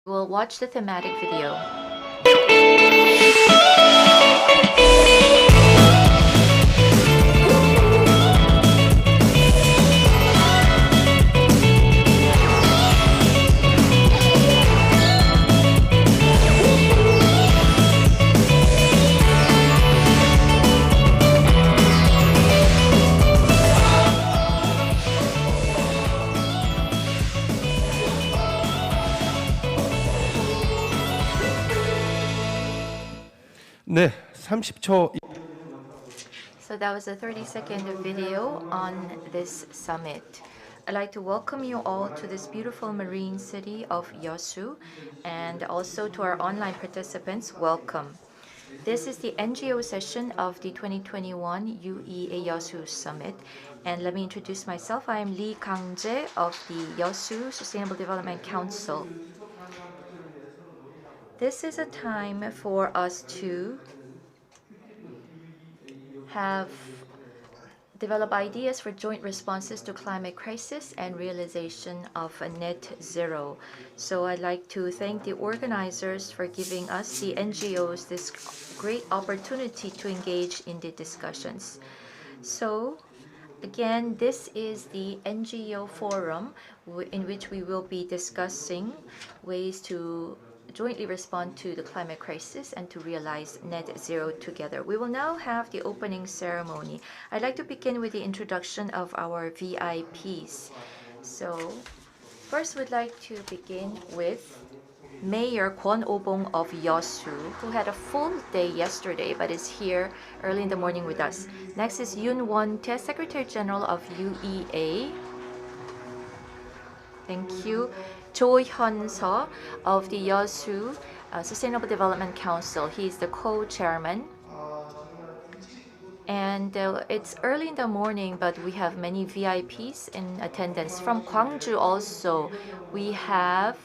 We'll watch the thematic video. 네, 30초. So that was a 30-second video on this summit. I'd like to welcome you all to this beautiful marine city of Yeosu, and also to our online participants, welcome. This is the NGO session of the 2021 UEA YEOSU Summit. And let me introduce myself. I am Lee Kang-jae of the Yeosu Sustainable Development Council. This is a time for us to develop ideas for joint responses to climate crisis and realization of a net zero. So I'd like to thank the organizers for giving us, the NGOs, this great opportunity to engage in the discussions. So again, this is the NGO forum in which we will be discussing ways to jointly respond to the climate crisis and to realize net zero together. We will now have the opening ceremony. I'd like to begin with the introduction of our VIPs. So first, we'd like to begin with Mayor Kwon Oh-bong of Yeosu, who had a full day yesterday but is here early in the morning with us. Next is Yoon Won-tae, Secretary General of UEA. Thank you. Jo Hyun-seo of the Yeosu Sustainable Development Council. He is the co-chairman. And it's early in the morning, but we have many VIPs in attendance. From Gwangju also, we have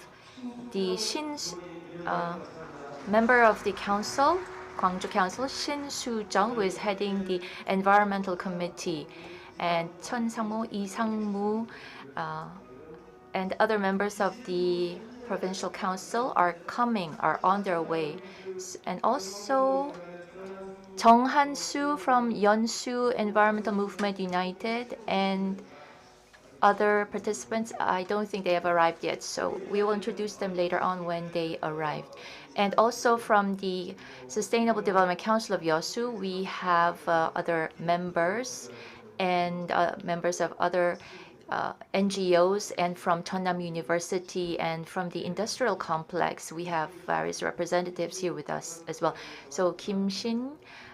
the member of the council, Gwangju Council, Shin Soo-jung, who is heading the Environmental Committee, and Chun Sang-mo, Lee Sang-moo, and other members of the Provincial Council are on their way. And also Jung Han-soo from Yeonsu Environmental Movement United and other participants. I don't think they have arrived yet, so we will introduce them later on when they arrived. And also from the Sustainable Development Council of Yeosu, we have other members and members of other NGOs, and from Cheonnam University and from the industrial complex. We have various representatives here with us as well. So Kim Shin,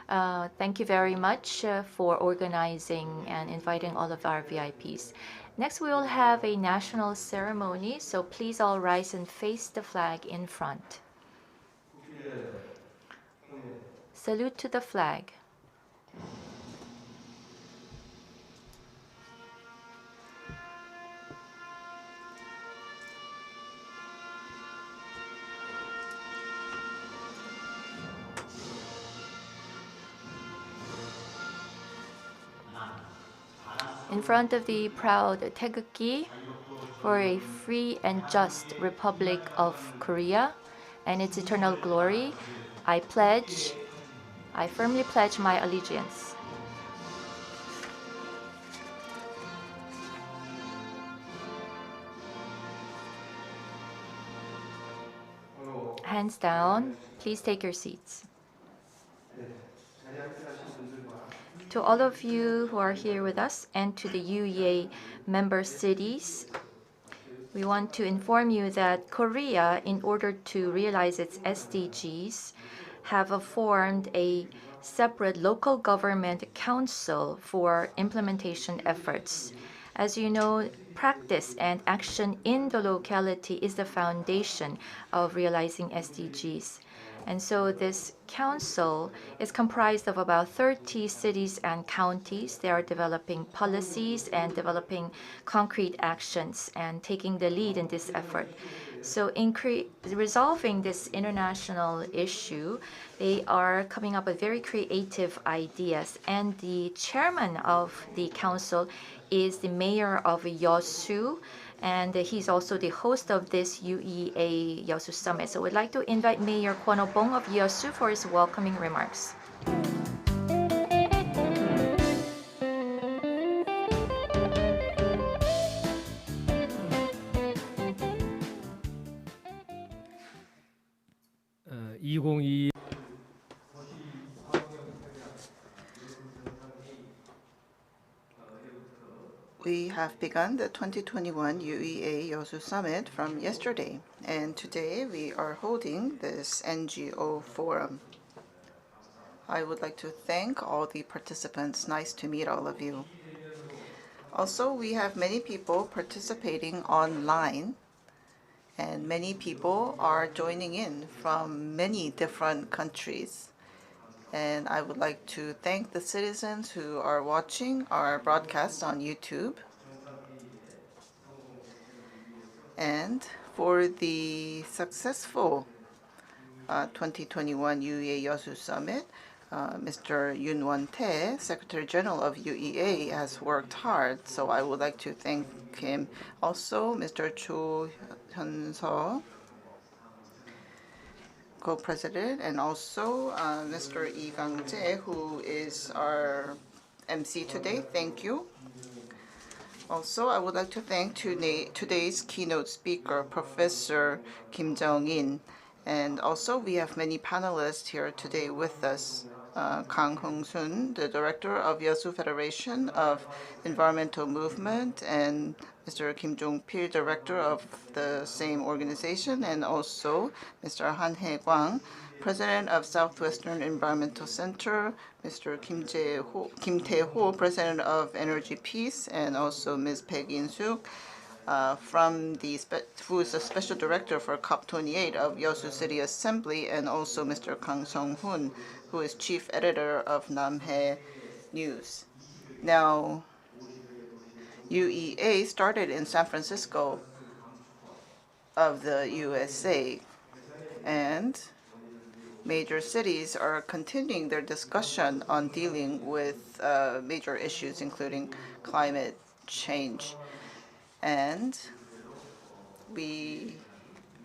thank you very much for organizing and inviting all of our VIPs. Next, we will have a national ceremony, so please all rise and face the flag in front. Salute to the flag. In front of the proud 태극기 for a free and just Republic of Korea and its eternal glory, I firmly pledge my allegiance. Hands down, please take your seats. To all of you who are here with us and to the UEA member cities, we want to inform you that Korea, in order to realize its SDGs, have formed a separate local government council for implementation efforts. As you know, practice and action in the locality is the foundation of realizing SDGs. And so this council is comprised of about 30 cities and counties. They are developing policies and developing concrete actions and taking the lead in this effort. So in resolving this international issue, they are coming up with very creative ideas. And the chairman of the council is the mayor of Yeosu, and he's also the host of this UEA YEOSU Summit. So we'd like to invite Mayor Kwon Oh-bong of YEOSU for his welcoming remarks. We have begun the 2021 UEA YEOSU Summit from yesterday, and today we are holding this NGO forum. I would like to thank all the participants. Nice to meet all of you. Also, we have many people participating online, and many people are joining in from many different countries. And I would like to thank the citizens who are watching our broadcast on YouTube. And for the successful 2021 UEA YEOSU Summit, Mr. Yoon Won-tae, Secretary General of UEA, has worked hard, so I would like to thank him. Also, Mr. Cho Hyun-seo, Co-President, and also Mr. Lee Gang-jae, who is our MC today. Thank you. Also, I would like to thank today's keynote speaker, Professor Kim Jong-in. And also, we have many panelists here today with us. Kang Hong-sun, the Director of YEOSU Federation of Environmental Movement, and Mr. Kim Jong-pil, Director of the same organization, and also Mr. Han Hae-kwang, President of Southwestern Environmental Center, Mr. Kim Tae-ho, President of Energy Peace, and also Ms. Peg In-suk, who is the Special Director for COP28 of YEOSU City Assembly, and also Mr. Kang Sung-hoon, who is Chief Editor of Namhae News. Now, UEA started in San Francisco of the USA, and major cities are continuing their discussion on dealing with major issues, including climate change. And we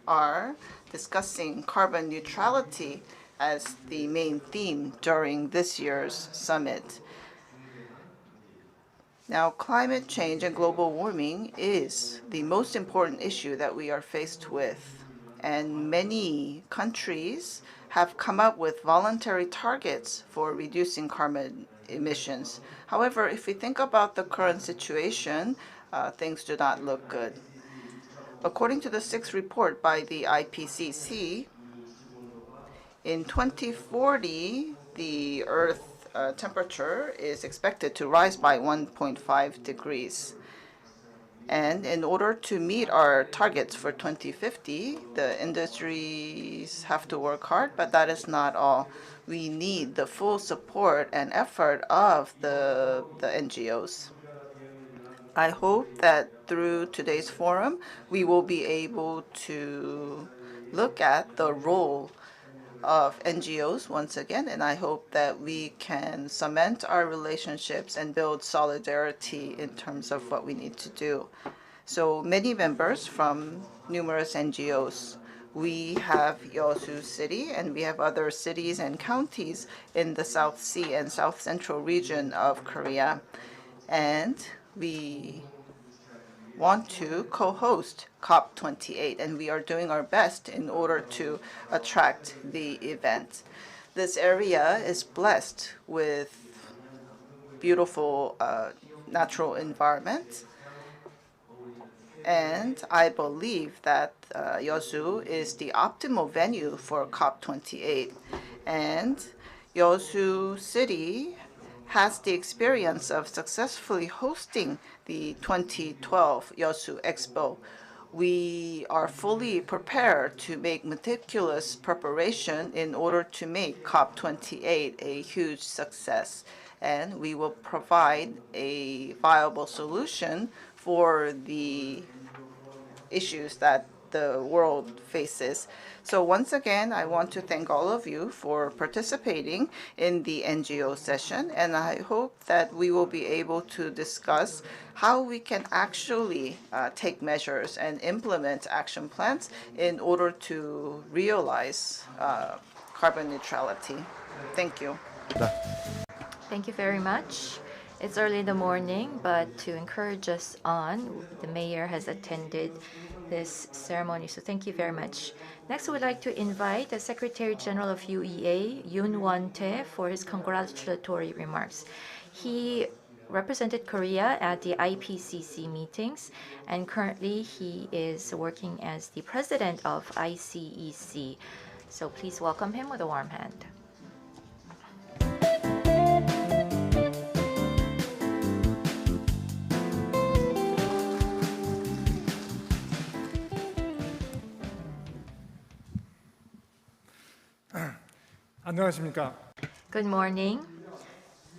are discussing carbon neutrality as the main theme during this year's summit. Now, climate change and global warming is the most important issue that we are faced with, and many countries have come up with voluntary targets for reducing carbon emissions. However, if we think about the current situation, things do not look good. According to the sixth report by the IPCC, in 2040, the Earth temperature is expected to rise by 1.5 degrees. And in order to meet our targets for 2050, the industries have to work hard, but that is not all. We need the full support and effort of the NGOs. I hope that through today's forum, we will be able to look at the role of NGOs once again, and I hope that we can cement our relationships and build solidarity in terms of what we need to do. So many members from numerous NGOs. We have YEOSU City, and we have other cities and counties in the South Sea and South Central region of Korea. And we want to co-host COP28, and we are doing our best in order to attract the event. This area is blessed with beautiful natural environment, and I believe that YEOSU is the optimal venue for COP28. And YEOSU City has the experience of successfully hosting the 2012 YEOSU Expo. We are fully prepared to make meticulous preparation in order to make COP28 a huge success. And we will provide a viable solution for the issues that the world faces. So once again, I want to thank all of you for participating in the NGO session, and I hope that we will be able to discuss how we can actually take measures and implement action plans in order to realize carbon neutrality. Thank you. Thank you very much. It's early in the morning, but to encourage us on, the mayor has attended this ceremony, so thank you very much. Next, I would like to invite the Secretary General of UEA, Yoon Won-tae, for his congratulatory remarks. He represented Korea at the IPCC meetings, and currently he is working as the president of ICEC. So please welcome him with a warm hand. 안녕하십니까? Good morning.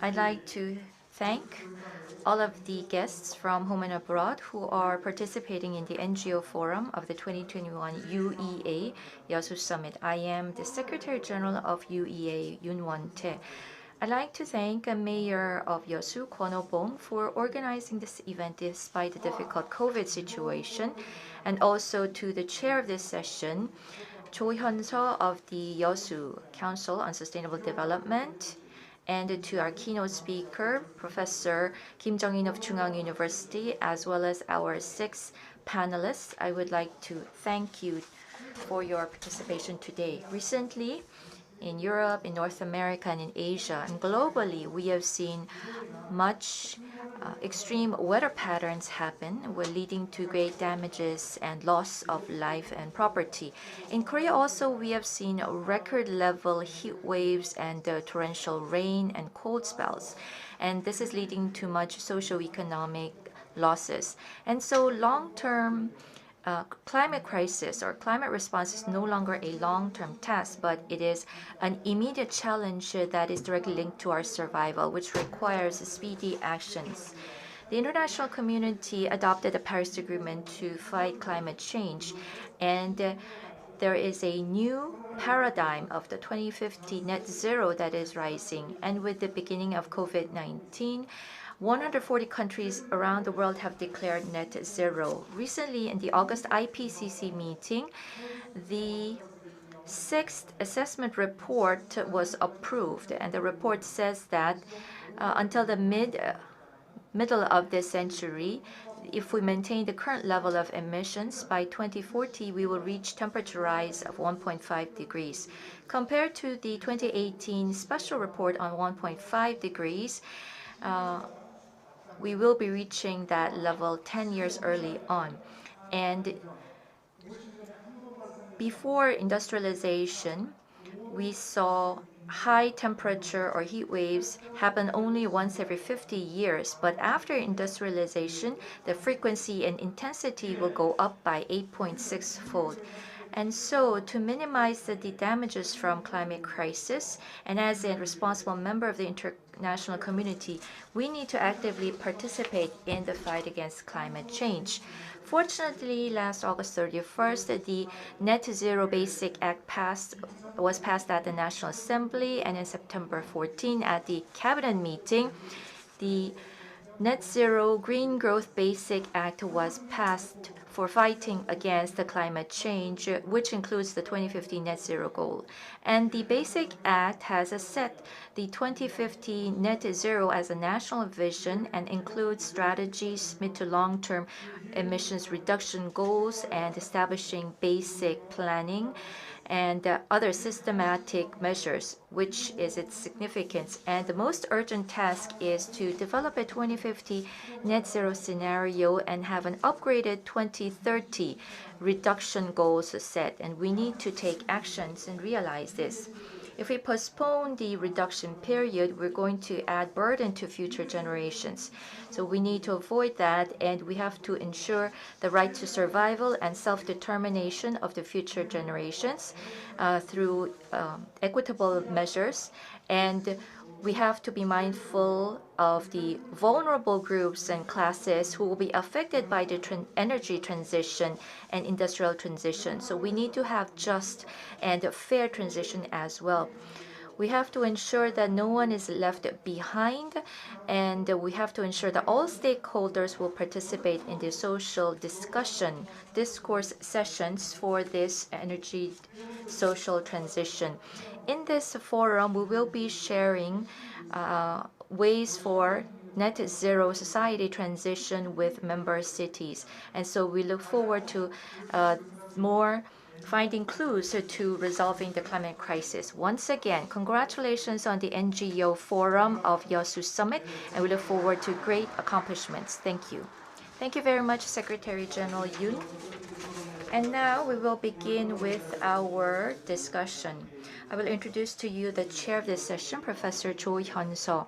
I'd like to thank all of the guests from home and abroad who are participating in the NGO forum of the 2021 UEA YEOSU Summit. I am the Secretary General of UEA, Yoon Won-tae. I'd like to thank Mayor of Yeosu, Kwon Oh-bong, for organizing this event despite the difficult COVID situation, and also to the chair of this session, Cho Hyun-seo of the Yeosu Council on Sustainable Development, and to our keynote speaker, Professor Kim Jong-in of Chungang University, as well as our 6 panelists. I would like to thank you for your participation today. Recently, in Europe, in North America, and in Asia, and globally, we have seen much extreme weather patterns happen, leading to great damages and loss of life and property. In Korea also, we have seen record level heat waves and torrential rain and cold spells. And this is leading to much socio-economic losses. And so long-term climate crisis or climate response is no longer a long-term task, but it is an immediate challenge that is directly linked to our survival, which requires speedy actions. The international community adopted the Paris Agreement to fight climate change, and there is a new paradigm of the 2050 net zero that is rising. And with the beginning of COVID-19, 140 countries around the world have declared net zero. Recently, in the August IPCC meeting, the 6th assessment report was approved, and the report says that until the middle of this century, if we maintain the current level of emissions, by 2040 we will reach temperature rise of 1.5 degrees. Compared to the 2018 special report on 1.5 degrees, we will be reaching that level 10 years early on. And before industrialization, we saw high temperature or heat waves happen only once every 50 years. But after industrialization, the frequency and intensity will go up by 8.6-fold. And so, to minimize the damages from climate crisis, and as a responsible member of the international community, we need to actively participate in the fight against climate change. Fortunately, last August 31st, the Net Zero Basic Act was passed at the National Assembly, and in September 14 at the Cabinet meeting, the Net Zero Green Growth Basic Act was passed for fighting against the climate change, which includes the 2050 net zero goal. And the Basic Act has set the 2050 net zero as a national vision and includes strategies, mid to long-term emissions reduction goals, and establishing basic planning and other systematic measures, which is its significance. And the most urgent task is to develop a 2050 net zero scenario and have an upgraded 2030 reduction goals set. And we need to take actions and realize this. If we postpone the reduction period, we're going to add burden to future generations. So we need to avoid that, and we have to ensure the right to survival and self-determination of the future generations through equitable measures. And we have to be mindful of the vulnerable groups and classes who will be affected by the energy transition and industrial transition. So we need to have just and fair transition as well. We have to ensure that no one is left behind, and we have to ensure that all stakeholders will participate in the social discourse sessions for this energy social transition. In this forum, we will be sharing ways for net zero society transition with member cities. And so we look forward to more finding clues to resolving the climate crisis. Once again, congratulations on the NGO Forum of YEOSU Summit, and we look forward to great accomplishments. Thank you. Thank you very much, Secretary General Yoon. And now we will begin with our discussion. I will introduce to you the chair of this session, Professor Jo Hyun-seo.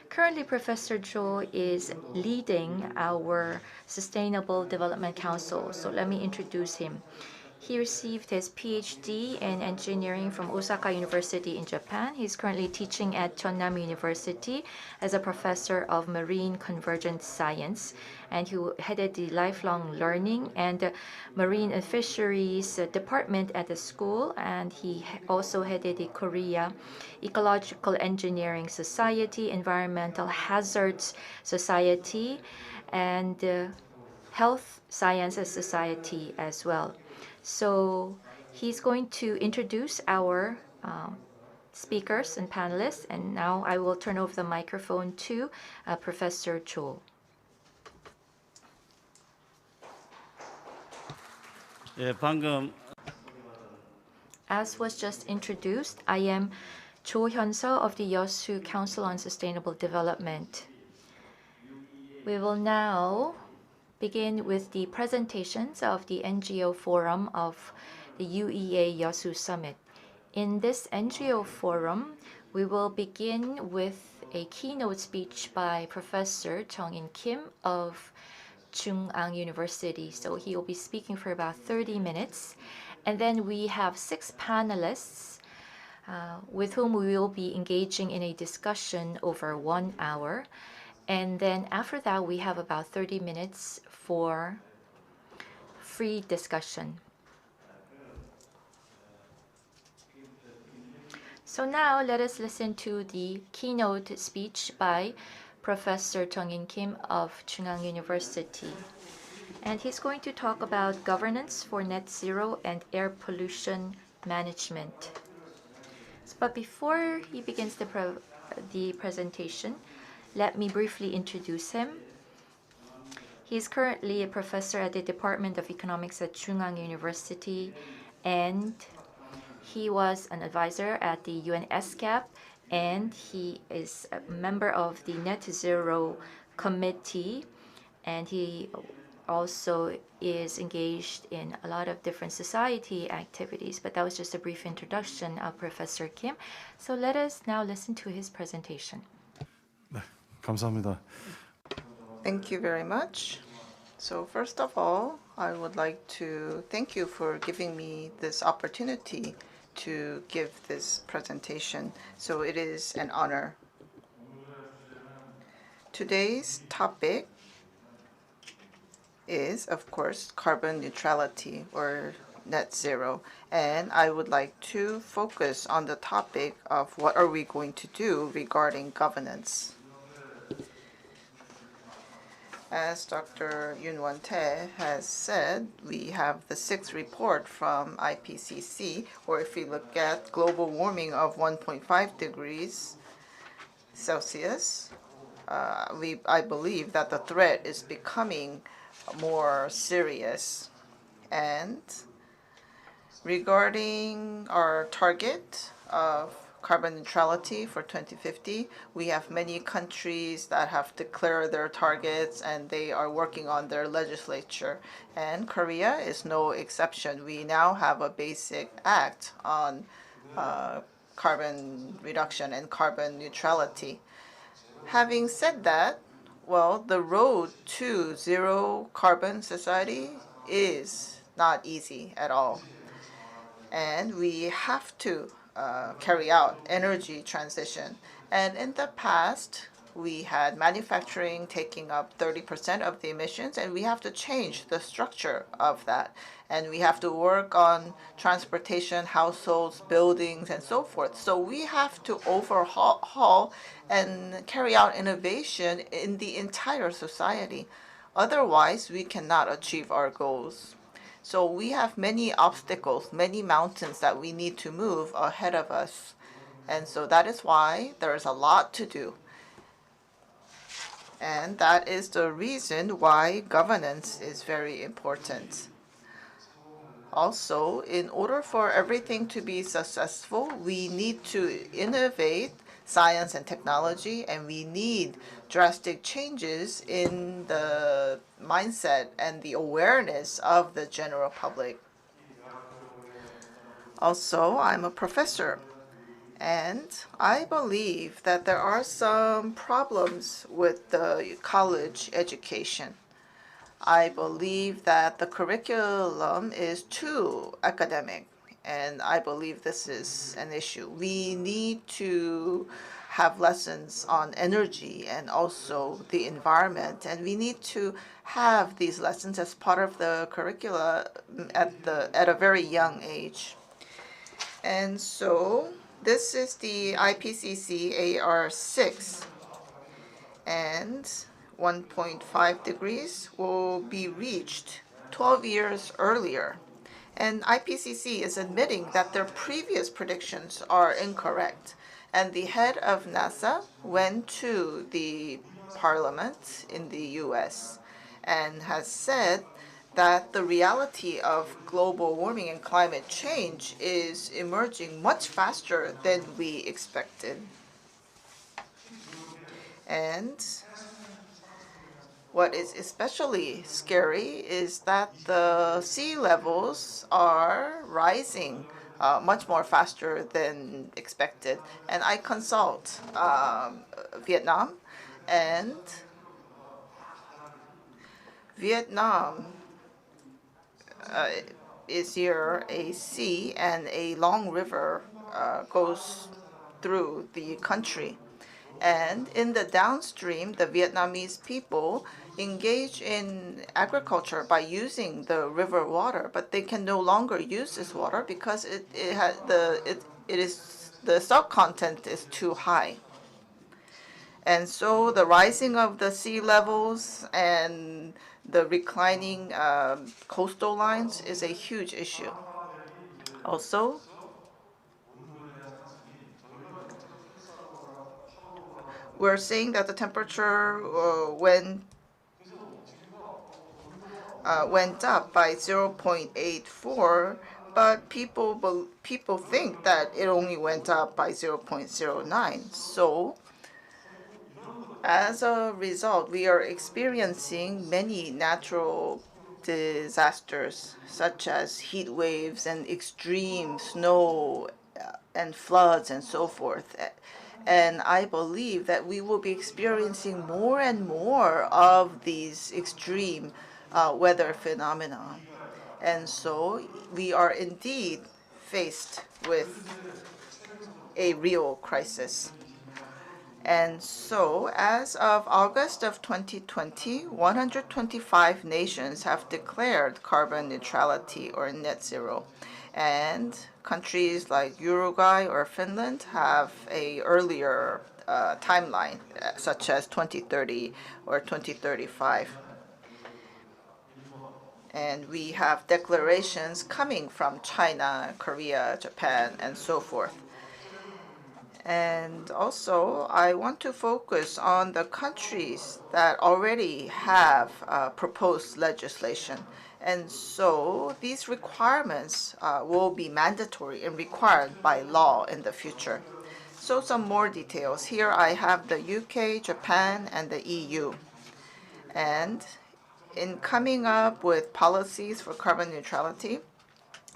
Currently, Professor Jo is leading our Sustainable Development Council. So let me introduce him. He received his PhD in engineering from Osaka University in Japan. He's currently teaching at Jeonnam University as a professor of marine convergent science. And he headed the lifelong learning and marine and fisheries department at the school. And he also headed the Korea Ecological Engineering Society, Environmental Hazards Society, and Health Sciences Society as well. So he's going to introduce our speakers and panelists, and now I will turn over the microphone to Professor Jo. As was just introduced, I am Jo Hyun-seo of the YEOSU Council on Sustainable Development. We will now begin with the presentations of the NGO Forum of the UEA YEOSU Summit. In this NGO Forum, we will begin with a keynote speech by Professor Jung-in Kim of Chung-Ang University. So he will be speaking for about 30 minutes. And then we have 6 panelists with whom we will be engaging in a discussion over 1 hour. And then after that, we have about 30 minutes for free discussion. So now let us listen to the keynote speech by Professor Jung-in Kim of Chung-Ang University. And he's going to talk about governance for net zero and air pollution management. But before he begins the presentation, let me briefly introduce him. He is currently a professor at the Department of Economics at Chung-Ang University, and he was an advisor at the UN SCAP, and he is a member of the Net Zero Committee, and he also is engaged in a lot of different society activities. But that was just a brief introduction of Professor Kim. So let us now listen to his presentation. 감사합니다. Thank you very much. So first of all, I would like to thank you for giving me this opportunity to give this presentation. So it is an honor. Today's topic is, of course, carbon neutrality or net zero. And I would like to focus on the topic of what are we going to do regarding governance. As Dr. Yoon Won-tae has said, we have the 6th report from IPCC, or if we look at global warming of 1.5 degrees Celsius, I believe that the threat is becoming more serious. And regarding our target of carbon neutrality for 2050, we have many countries that have declared their targets and they are working on their legislature. And Korea is no exception. We now have a basic act on carbon reduction and carbon neutrality. Having said that, well, the road to zero carbon society is not easy at all. And we have to carry out energy transition. And in the past, we had manufacturing taking up 30% of the emissions, and we have to change the structure of that. And we have to work on transportation, households, buildings, and so forth. So we have to overhaul and carry out innovation in the entire society. Otherwise, we cannot achieve our goals. So we have many obstacles, many mountains that we need to move ahead of us. And so that is why there is a lot to do. And that is the reason why governance is very important. Also, in order for everything to be successful, we need to innovate science and technology, and we need drastic changes in the mindset and the awareness of the general public. Also, I'm a professor, and I believe that there are some problems with the college education. I believe that the curriculum is too academic, and I believe this is an issue. We need to have lessons on energy and also the environment, and we need to have these lessons as part of the curricula at a very young age. And so this is the IPCC AR6, and 1.5 degrees will be reached 12 years earlier. And IPCC is admitting that their previous predictions are incorrect. And the head of NASA went to the parliament in the US and has said that the reality of global warming and climate change is emerging much faster than we expected. And what is especially scary is that the sea levels are rising much more faster than expected. And I consult Vietnam, and Vietnam is here a sea, and a long river goes through the country. And in the downstream, the Vietnamese people engage in agriculture by using the river water, but they can no longer use this water because the salt content is too high. And so the rising of the sea levels and the reclining coastal lines is a huge issue. Also, we're seeing that the temperature went up by 0.84, but people think that it only went up by 0.09. So as a result, we are experiencing many natural disasters, such as heat waves and extreme snow and floods and so forth. And I believe that we will be experiencing more and more of these extreme weather phenomena. And so we are indeed faced with a real crisis. And so as of August of 2020, 125 nations have declared carbon neutrality or net zero. And countries like Uruguay or Finland have a earlier timeline, such as 2030 or 2035. And we have declarations coming from China, Korea, Japan, and so forth. And also, I want to focus on the countries that already have proposed legislation. And so these requirements will be mandatory and required by law in the future. So some more details. Here I have the UK, Japan, and the EU. And in coming up with policies for carbon neutrality,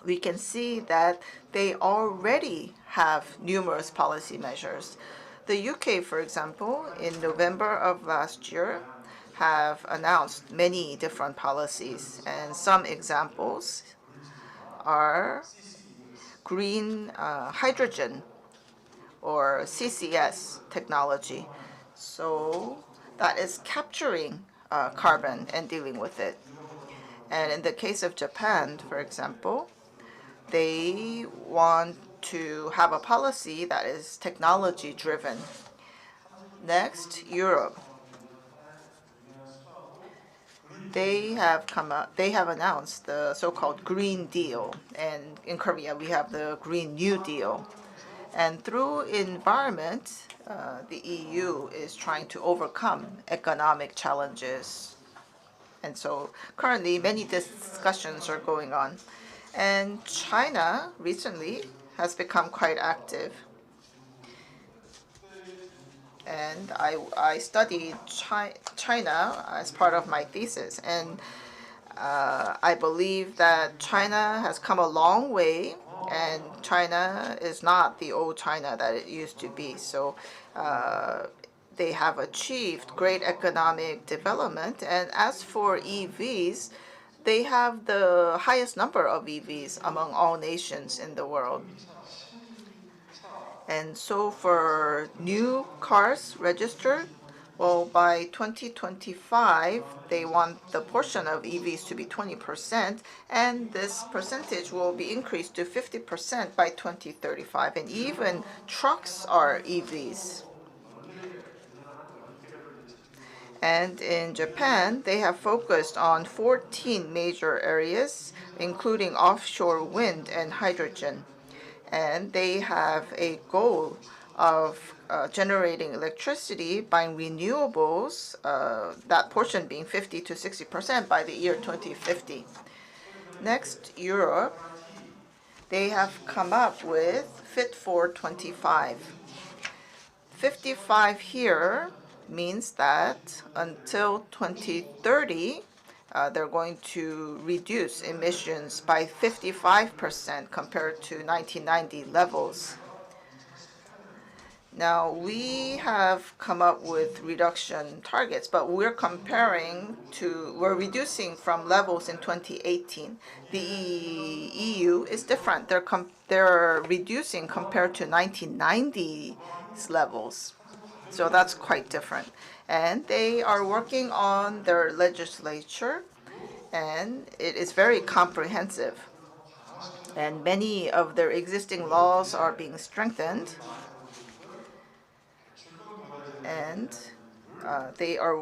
we can see that they already have numerous policy measures. The UK, for example, in November of last year, have announced many different policies, and some examples are green hydrogen or CCS technology. So that is capturing carbon and dealing with it. And in the case of Japan, for example, they want to have a policy that is technology driven. Next, Europe. They have announced the so-called Green Deal, and in Korea we have the Green New Deal. And through environment, the EU is trying to overcome economic challenges. And so currently many discussions are going on. And China recently has become quite active. And I studied China as part of my thesis. And I believe that China has come a long way, and China is not the old China that it used to be. So they have achieved great economic development. And as for EVs, they have the highest number of EVs among all nations in the world. And so for new cars registered, well, by 2025, they want the portion of EVs to be 20%, and this percentage will be increased to 50% by 2035. And even trucks are EVs. And in Japan, they have focused on 14 major areas, including offshore wind and hydrogen. And they have a goal of generating electricity by renewables, that portion being 50 to 60% by the year 2050. Next, Europe. They have come up with Fit for 25. 55 here means that until 2030, they're going to reduce emissions by 55% compared to 1990 levels. Now, we have come up with reduction targets, but we're reducing from levels in 2018. The EU is different. They're reducing compared to 1990's levels. So that's quite different. And they are working on their legislature, and it is very comprehensive. And many of their existing laws are being strengthened. And they are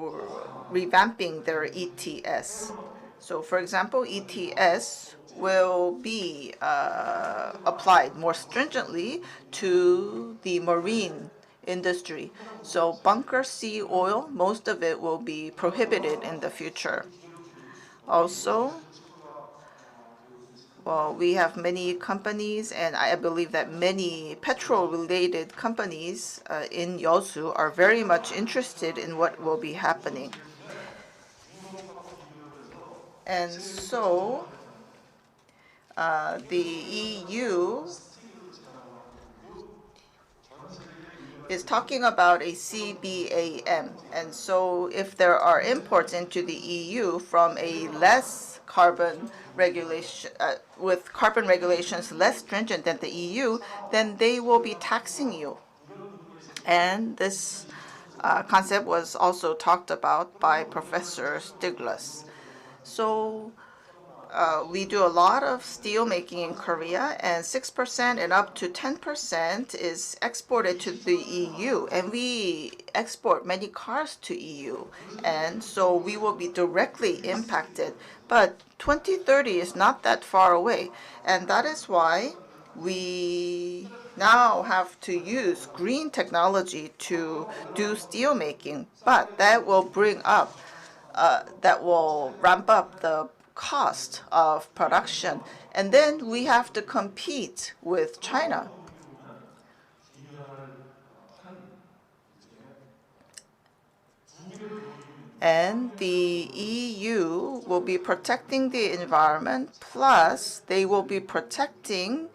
revamping their ETS. So for example, ETS will be applied more stringently to the marine industry. So bunker sea oil, most of it will be prohibited in the future. Also, well, we have many companies, and I believe that many petrol-related companies in YEOSU are very much interested in what will be happening. And so the EU is talking about a CBAM. And so if there are imports into the EU from a less carbon regulation, with carbon regulations less stringent than the EU, then they will be taxing you. And this concept was also talked about by Professor Stiglitz. So we do a lot of steel making in Korea, and 6% and up to 10% is exported to the EU, and we export many cars to EU, and so we will be directly impacted. But 2030 is not that far away, and that is why we now have to use green technology to do steel making, but that will ramp up the cost of production, and then we have to compete with China. And the EU will be protecting the environment, plus they will be protecting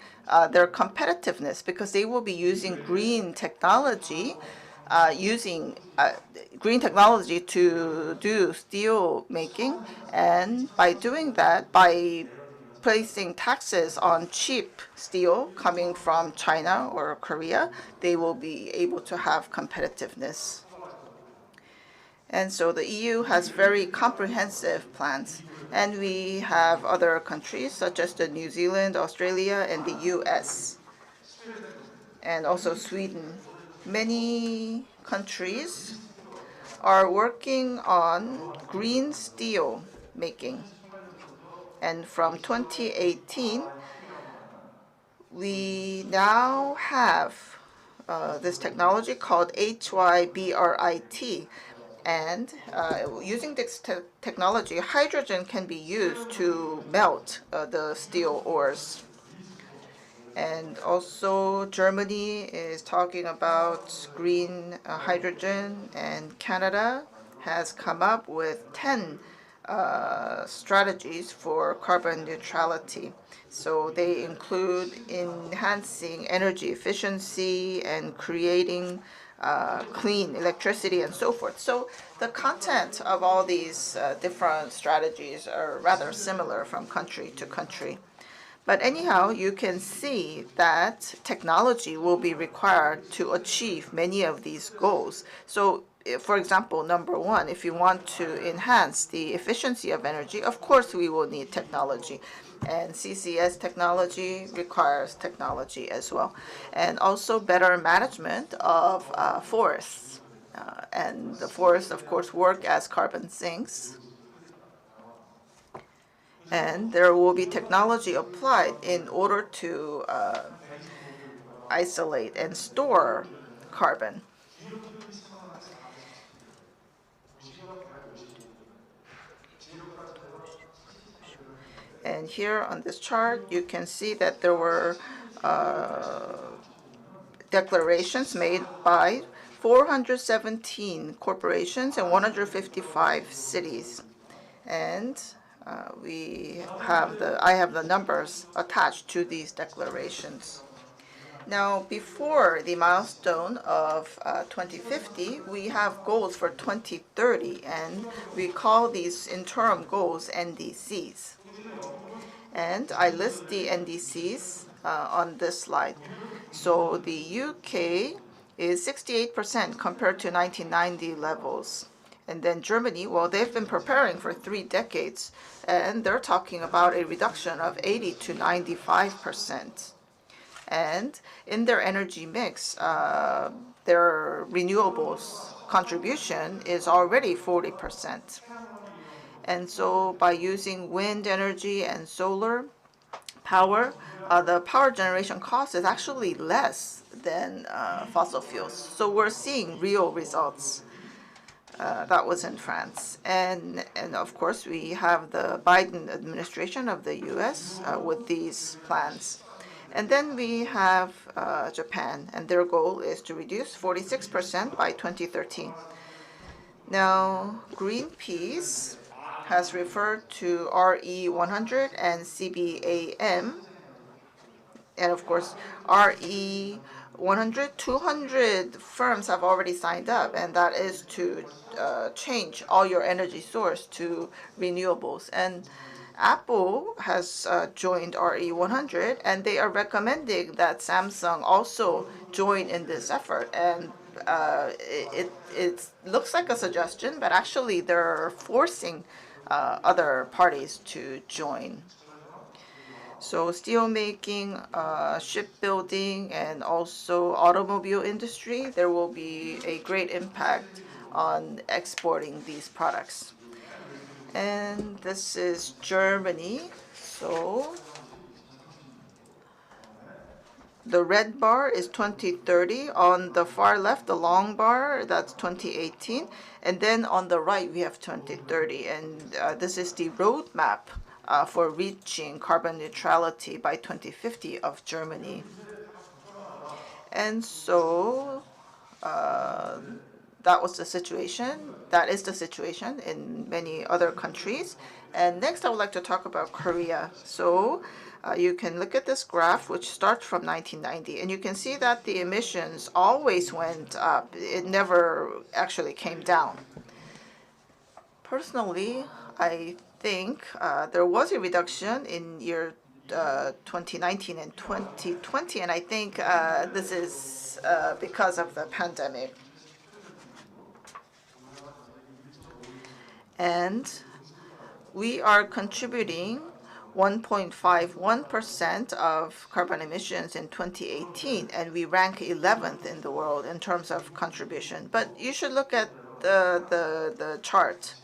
their competitiveness, because they will be using green technology to do steel making. And by doing that, by placing taxes on cheap steel coming from China or Korea, they will be able to have competitiveness. And so the EU has very comprehensive plans. And we have other countries such as the New Zealand, Australia, and the US, and also Sweden. Many countries are working on green steel making. And from 2018, we now have this technology called HYBRIT. And using this technology, hydrogen can be used to melt the steel ores. And also Germany is talking about green hydrogen, and Canada has come up with 10 strategies for carbon neutrality. So they include enhancing energy efficiency and creating clean electricity and so forth. So the content of all these different strategies are rather similar from country to country. But anyhow, you can see that technology will be required to achieve many of these goals. So, for example, number one, if you want to enhance the efficiency of energy, of course we will need technology. And CCS technology requires technology as well. And also better management of forests. And the forests, of course, work as carbon sinks. And there will be technology applied in order to isolate and store carbon. And here on this chart, you can see that there were declarations made by 417 corporations and 155 cities. And I have the numbers attached to these declarations. Now, before the milestone of 2050, we have goals for 2030, and we call these interim goals NDCs. And I list the NDCs on this slide. So the UK is 68% compared to 1990 levels. And then Germany, well, they've been preparing for 3 decades, and they're talking about a reduction of 80 to 95%. And in their energy mix, their renewables contribution is already 40%. And so by using wind energy and solar power, the power generation cost is actually less than fossil fuels. So we're seeing real results. That was in France. And of course, we have the Biden administration of the US with these plans. And then we have Japan, and their goal is to reduce 46% by 2013. Now, Greenpeace has referred to RE 100 and CBAM. And of course, RE 100, 200 firms have already signed up, and that is to change all your energy source to renewables. And Apple has joined RE 100, and they are recommending that Samsung also join in this effort. And it looks like a suggestion, but actually they're forcing other parties to join. So steel making, shipbuilding, and also automobile industry, there will be a great impact on exporting these products. And this is Germany. So the red bar is 2030. On the far left, the long bar, that's 2018. And then on the right, we have 2030. And this is the roadmap for reaching carbon neutrality by 2050 of Germany. And so that was the situation. That is the situation in many other countries. And next, I would like to talk about Korea. So you can look at this graph, which starts from 1990, and you can see that the emissions always went up. It never actually came down. Personally, I think there was a reduction in year 2019 and 2020, and I think this is because of the pandemic. And we are contributing 1.51% of carbon emissions in 2018, and we rank 11th in the world in terms of contribution. But you should look at the chart.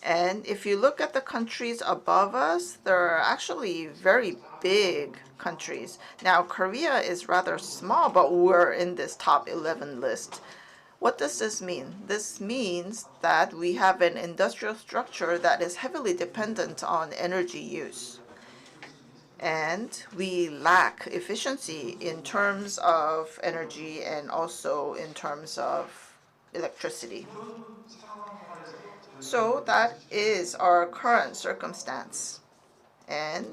And if you look at the countries above us, they're actually very big countries. Now, Korea is rather small, but we're in this top 11 list. What does this mean? This means that we have an industrial structure that is heavily dependent on energy use. And we lack efficiency in terms of energy and also in terms of electricity. So that is our current circumstance. And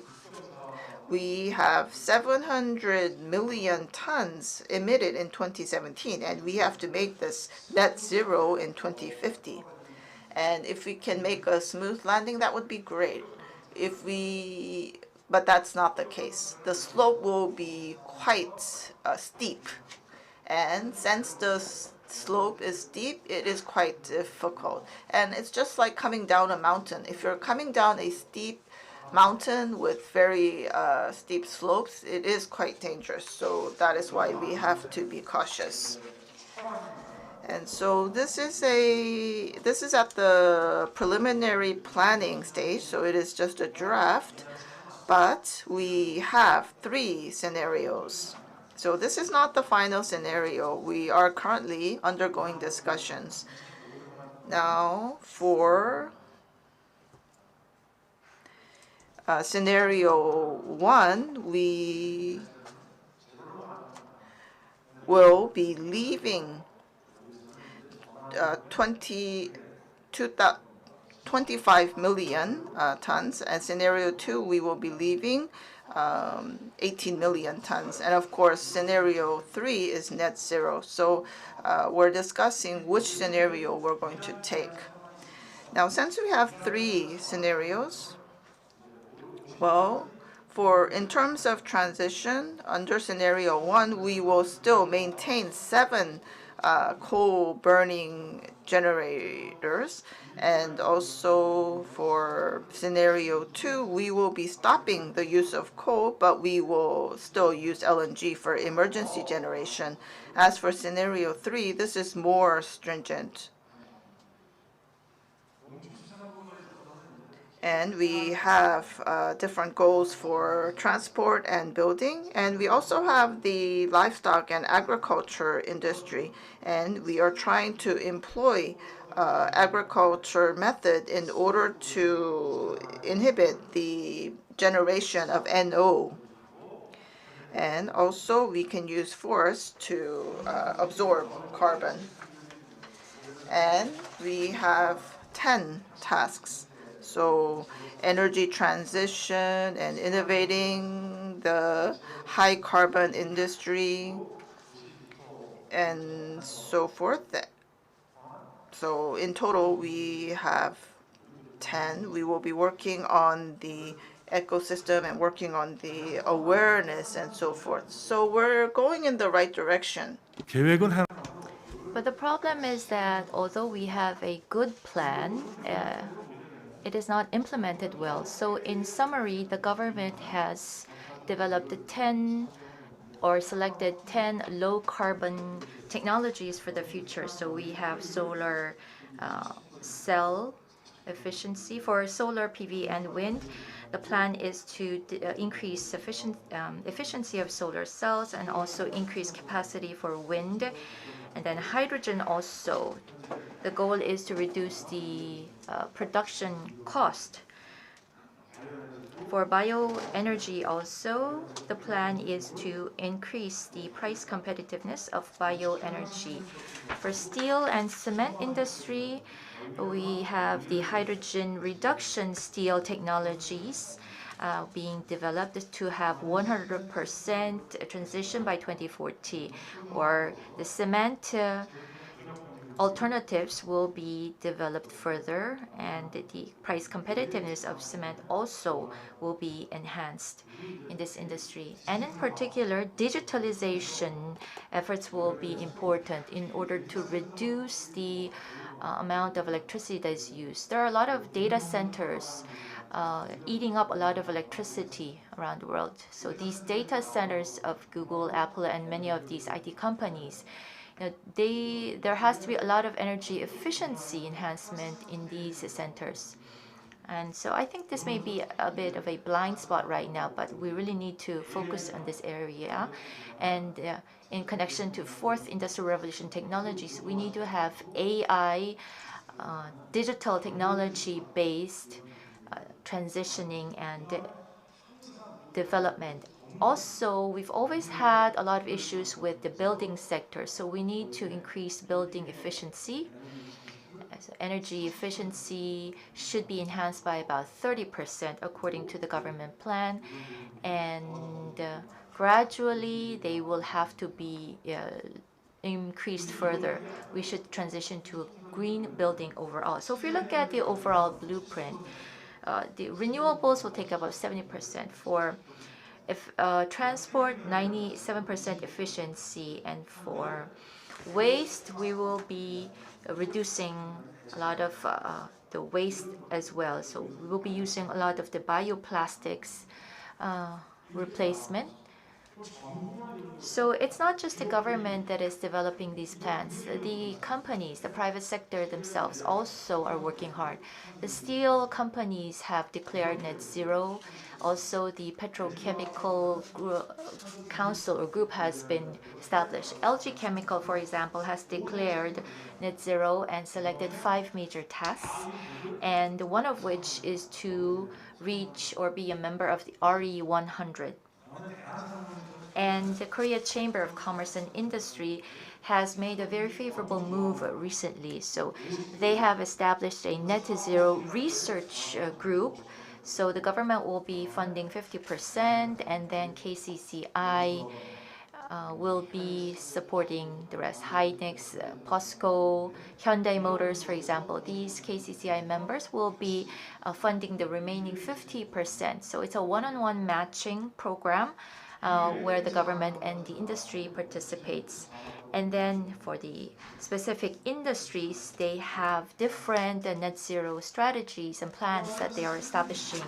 we have 700 million tons emitted in 2017, and we have to make this net zero in 2050. And if we can make a smooth landing, that would be great. But that's not the case. The slope will be quite steep. And since the slope is steep, it is quite difficult. And it's just like coming down a mountain. If you're coming down a steep mountain with very steep slopes, it is quite dangerous. So that is why we have to be cautious. And so this is at the preliminary planning stage, so it is just a draft, but we have 3 scenarios. So this is not the final scenario. We are currently undergoing discussions. Now, for scenario 1, we will be leaving 25 million tons, and scenario 2, we will be leaving 18 million tons. And of course, scenario 3 is net zero. So we're discussing which scenario we're going to take. Now, since we have 3 scenarios, well, in terms of transition, under scenario 1, we will still maintain 7 coal-burning generators. And also for scenario 2, we will be stopping the use of coal, but we will still use LNG for emergency generation. As for scenario 3, this is more stringent. And we have different goals for transport and building. And we also have the livestock and agriculture industry. And we are trying to employ agriculture method in order to inhibit the generation of NO. And also we can use forest to absorb carbon. And we have 10 tasks. So energy transition and innovating the high carbon industry and so forth. So in total, we have 10. We will be working on the ecosystem and working on the awareness and so forth. So we're going in the right direction. But the problem is that although we have a good plan, it is not implemented well. So in summary, the government has developed 10 or selected 10 low carbon technologies for the future. So we have solar cell efficiency for solar PV and wind. The plan is to increase efficiency of solar cells and also increase capacity for wind. And then hydrogen also. The goal is to reduce the production cost. For bioenergy also, the plan is to increase the price competitiveness of bioenergy. For steel and cement industry, we have the hydrogen reduction steel technologies being developed to have 100% transition by 2040. Or the cement alternatives will be developed further, and the price competitiveness of cement also will be enhanced in this industry. And in particular, digitalization efforts will be important in order to reduce the amount of electricity that is used. There are a lot of data centers eating up a lot of electricity around the world. So these data centers of Google, Apple, and many of these IT companies, there has to be a lot of energy efficiency enhancement in these centers. And so I think this may be a bit of a blind spot right now, but we really need to focus on this area. And in connection to fourth industrial revolution technologies, we need to have AI, digital technology based transitioning and development. Also, we've always had a lot of issues with the building sector, so we need to increase building efficiency. So energy efficiency should be enhanced by about 30% according to the government plan, and gradually they will have to be increased further. We should transition to a green building overall. So if you look at the overall blueprint, the renewables will take about 70%. For transport, 97% efficiency, and for waste, we will be reducing a lot of the waste as well. So we will be using a lot of the bioplastics replacement. So it's not just the government that is developing these plans. The companies, the private sector themselves also are working hard. The steel companies have declared net zero. Also, the petrochemical council or group has been established. LG Chemical, for example, has declared net zero and selected 5 major tasks, and one of which is to reach or be a member of the RE 100. And the Korea Chamber of Commerce and Industry has made a very favorable move recently. So they have established a net zero research group. So the government will be funding 50%, and then KCCI will be supporting the rest. Hynix, POSCO, Hyundai Motors, for example, these KCCI members will be funding the remaining 50%. So it's a one-on-one matching program where the government and the industry participates. And then for the specific industries, they have different net zero strategies and plans that they are establishing.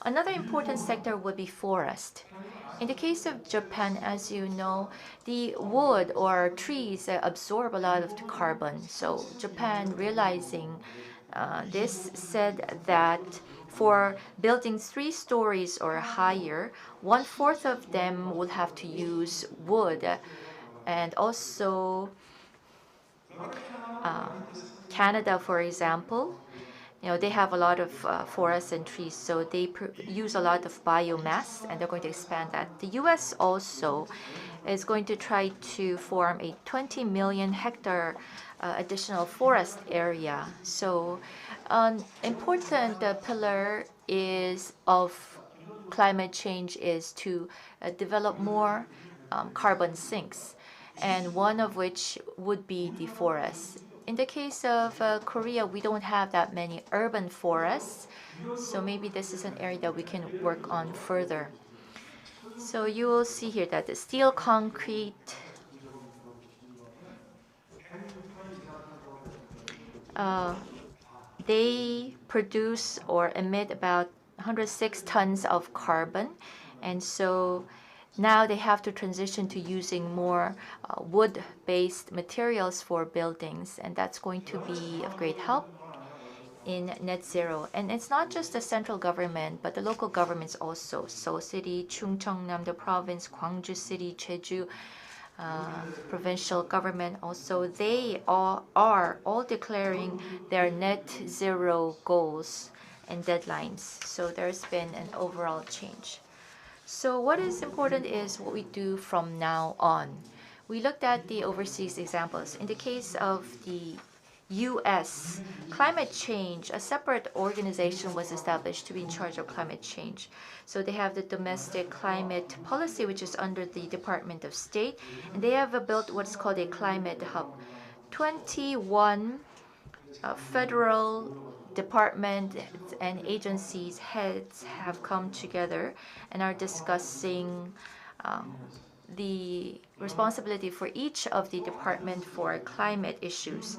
Another important sector would be forest. In the case of Japan, as you know, the wood or trees absorb a lot of the carbon. So Japan, realizing this, said that for buildings 3 stories or higher, 1/4 of them will have to use wood. And also Canada, for example, they have a lot of forests and trees, so they use a lot of biomass, and they're going to expand that. The US also is going to try to form a 20 million hectare additional forest area. So an important pillar is of climate change is to develop more carbon sinks, and one of which would be the forests. In the case of Korea, we don't have that many urban forests, so maybe this is an area that we can work on further. So you will see here that the steel, concrete, they produce or emit about 106 tons of carbon, and so now they have to transition to using more wood-based materials for buildings, and that's going to be of great help in net zero. And it's not just the central government, but the local governments also. Seoul City, Chungcheongnam, the province, Gwangju City, Jeju, provincial government also, they are all declaring their net zero goals and deadlines. So there's been an overall change. So what is important is what we do from now on. We looked at the overseas examples. In the case of the US, climate change, a separate organization was established to be in charge of climate change. So they have the domestic climate policy, which is under the Department of State, and they have built what's called a climate hub. 21 federal department and agencies heads have come together and are discussing the responsibility for each of the department for climate issues.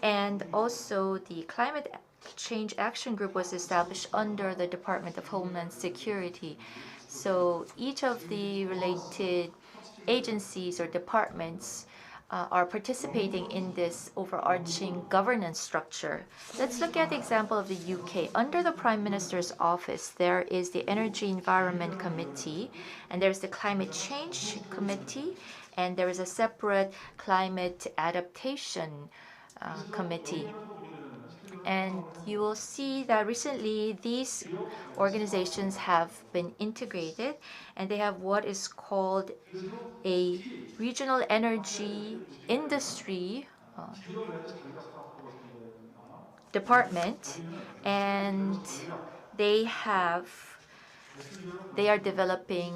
And also the Climate Change Action Group was established under the Department of Homeland Security. So each of the related agencies or departments are participating in this overarching governance structure. Let's look at the example of the UK. Under the Prime Minister's office, there is the Energy Environment Committee, and there's the Climate Change Committee, and there is a separate Climate Adaptation Committee. And you will see that recently these organizations have been integrated, and they have what is called a regional energy industry department, and they are developing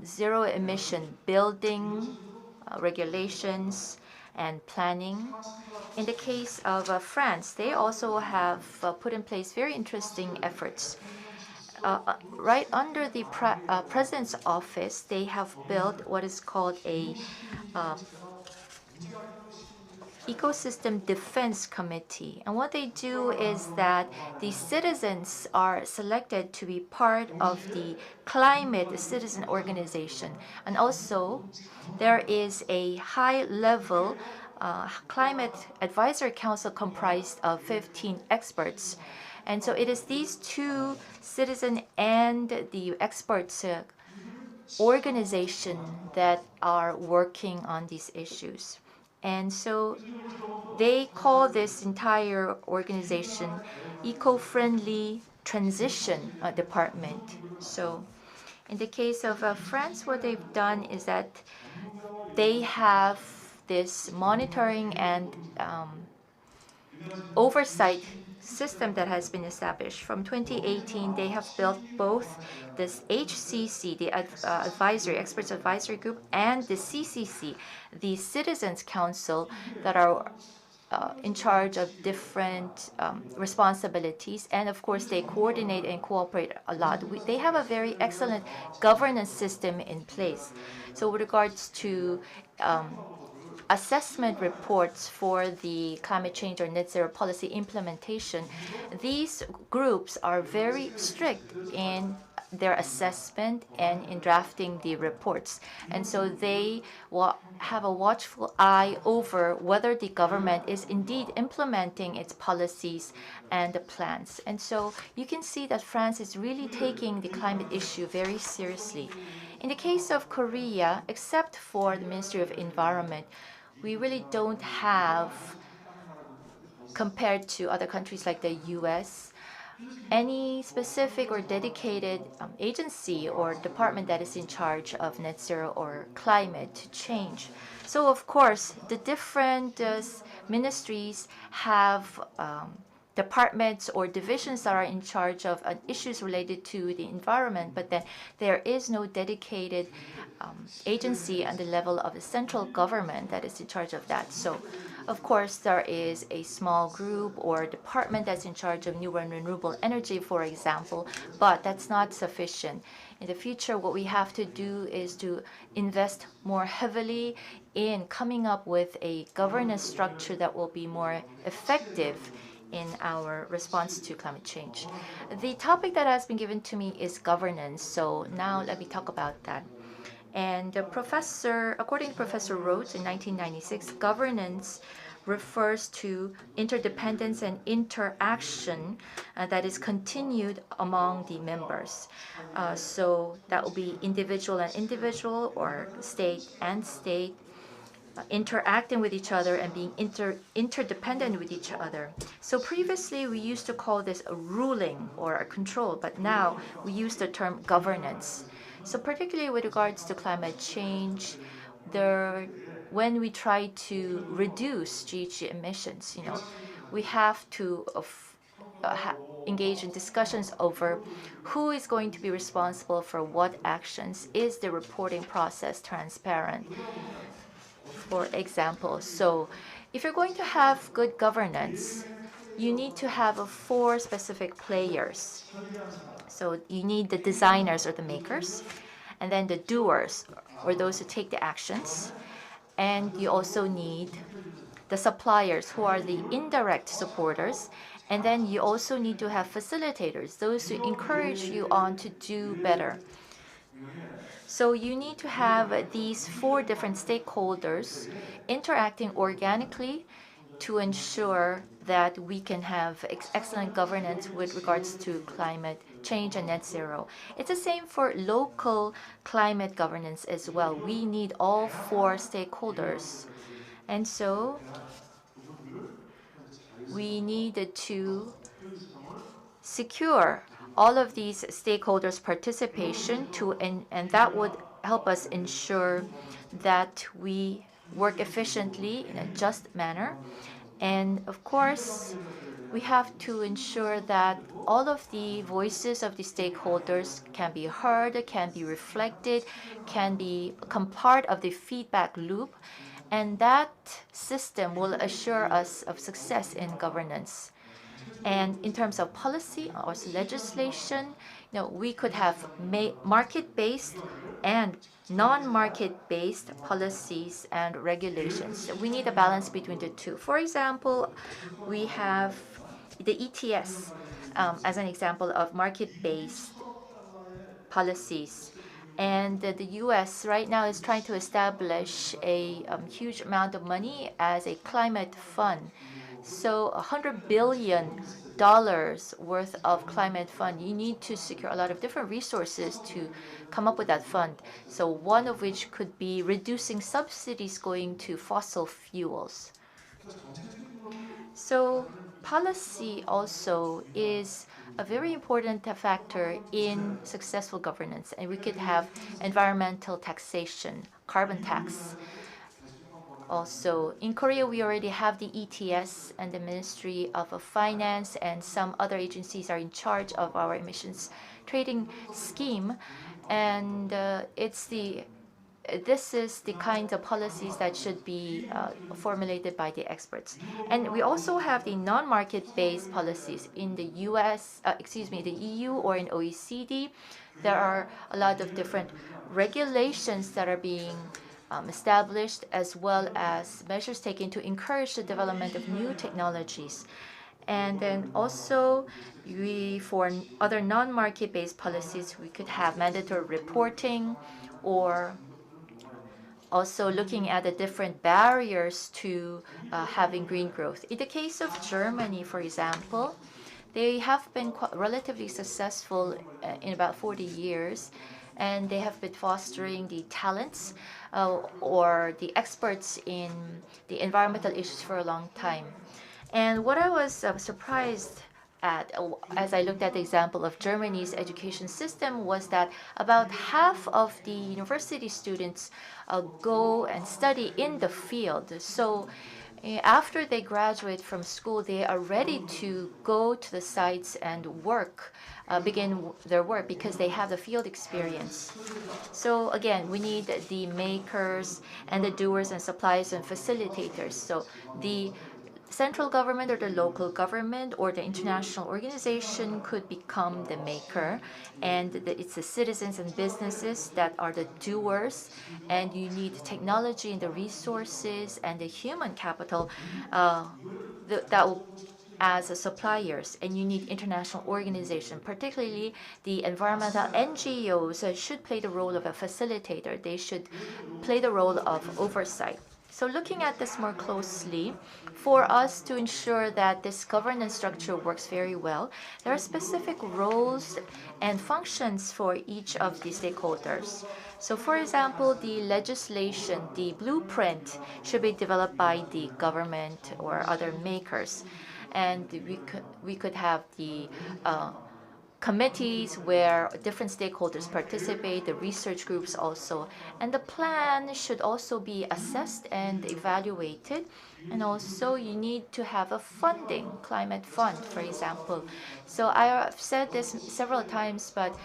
zero emission building regulations and planning. In the case of France, they also have put in place very interesting efforts. Right under the President's office, they have built what is called a Ecosystem Defense Committee. And what they do is that the citizens are selected to be part of the climate citizen organization. And also, there is a high-level climate advisory council comprised of 15 experts. And so it is these two, citizen and the experts organization, that are working on these issues. And so they call this entire organization Eco-Friendly Transition Department. So in the case of France, what they've done is that they have this monitoring and oversight system that has been established. From 2018, they have built both this HCC, the Experts Advisory Group, and the CCC, the Citizens Council, that are in charge of different responsibilities. And of course, they coordinate and cooperate a lot. They have a very excellent governance system in place. So with regards to assessment reports for the climate change or net zero policy implementation, these groups are very strict in their assessment and in drafting the reports. And so they have a watchful eye over whether the government is indeed implementing its policies and the plans. And so you can see that France is really taking the climate issue very seriously. In the case of Korea, except for the Ministry of Environment, we really don't have, compared to other countries like the US, any specific or dedicated agency or department that is in charge of net zero or climate change. So of course, the different ministries have departments or divisions that are in charge of issues related to the environment, but then there is no dedicated agency at the level of the central government that is in charge of that. So of course, there is a small group or department that's in charge of new and renewable energy, for example, but that's not sufficient. In the future, what we have to do is to invest more heavily in coming up with a governance structure that will be more effective in our response to climate change. The topic that has been given to me is governance, so now let me talk about that. And according to Professor Rhodes in 1996, governance refers to interdependence and interaction that is continued among the members. So that will be individual and individual, or state and state, interacting with each other and being interdependent with each other. So previously we used to call this a ruling or a control, but now we use the term governance. So particularly with regards to climate change, when we try to reduce GHG emissions, we have to engage in discussions over who is going to be responsible for what actions. Is the reporting process transparent, for example? So If you're going to have good governance, you need to have 4 specific players. So you need the designers or the makers, and then the doers or those who take the actions. And you also need the suppliers who are the indirect supporters. And then you also need to have facilitators, those who encourage you on to do better. So you need to have these 4 different stakeholders interacting organically to ensure that we can have excellent governance with regards to climate change and net zero. It's the same for local climate governance as well. We need all 4 stakeholders. And so we needed to secure all of these stakeholders' participation and that would help us ensure that we work efficiently in a just manner. And of course, we have to ensure that all of the voices of the stakeholders can be heard, can be reflected, can become part of the feedback loop, and that system will assure us of success in governance. And in terms of policy or legislation, we could have market-based and non-market-based policies and regulations. We need a balance between the two. For example, we have the ETS as an example of market-based policies. And the US right now is trying to establish a huge amount of money as a climate fund. So $100 billion worth of climate fund. You need to secure a lot of different resources to come up with that fund. So one of which could be reducing subsidies going to fossil fuels. So policy also is a very important factor in successful governance, and we could have environmental taxation, carbon tax. Also, in Korea, we already have the ETS, and the Ministry of Finance and some other agencies are in charge of our emissions trading scheme. And this is the kinds of policies that should be formulated by the experts. And we also have the non-market-based policies in the the EU or in OECD. There are a lot of different regulations that are being established, as well as measures taken to encourage the development of new technologies. And then also, for other non-market-based policies, we could have mandatory reporting, or also looking at the different barriers to having green growth. In the case of Germany, for example, they have been relatively successful in about 40 years, and they have been fostering the talents or the experts in the environmental issues for a long time. And what I was surprised at, as I looked at the example of Germany's education system, was that about half of the university students go and study in the field. So after they graduate from school, they are ready to go to the sites and begin their work because they have the field experience. So again, we need the makers and the doers and suppliers and facilitators. So the central government or the local government or the international organization could become the maker, and it's the citizens and businesses that are the doers, and you need technology and the resources and the human capital that will as suppliers, and you need international organization, particularly the environmental NGOs should play the role of a facilitator. They should play the role of oversight. So looking at this more closely, for us to ensure that this governance structure works very well, there are specific roles and functions for each of the stakeholders. So for example, the legislation, the blueprint should be developed by the government or other makers. And we could have the committees where different stakeholders participate, the research groups also. And the plan should also be assessed and evaluated. And also you need to have a funding, climate fund, for example. So I have said this several times, but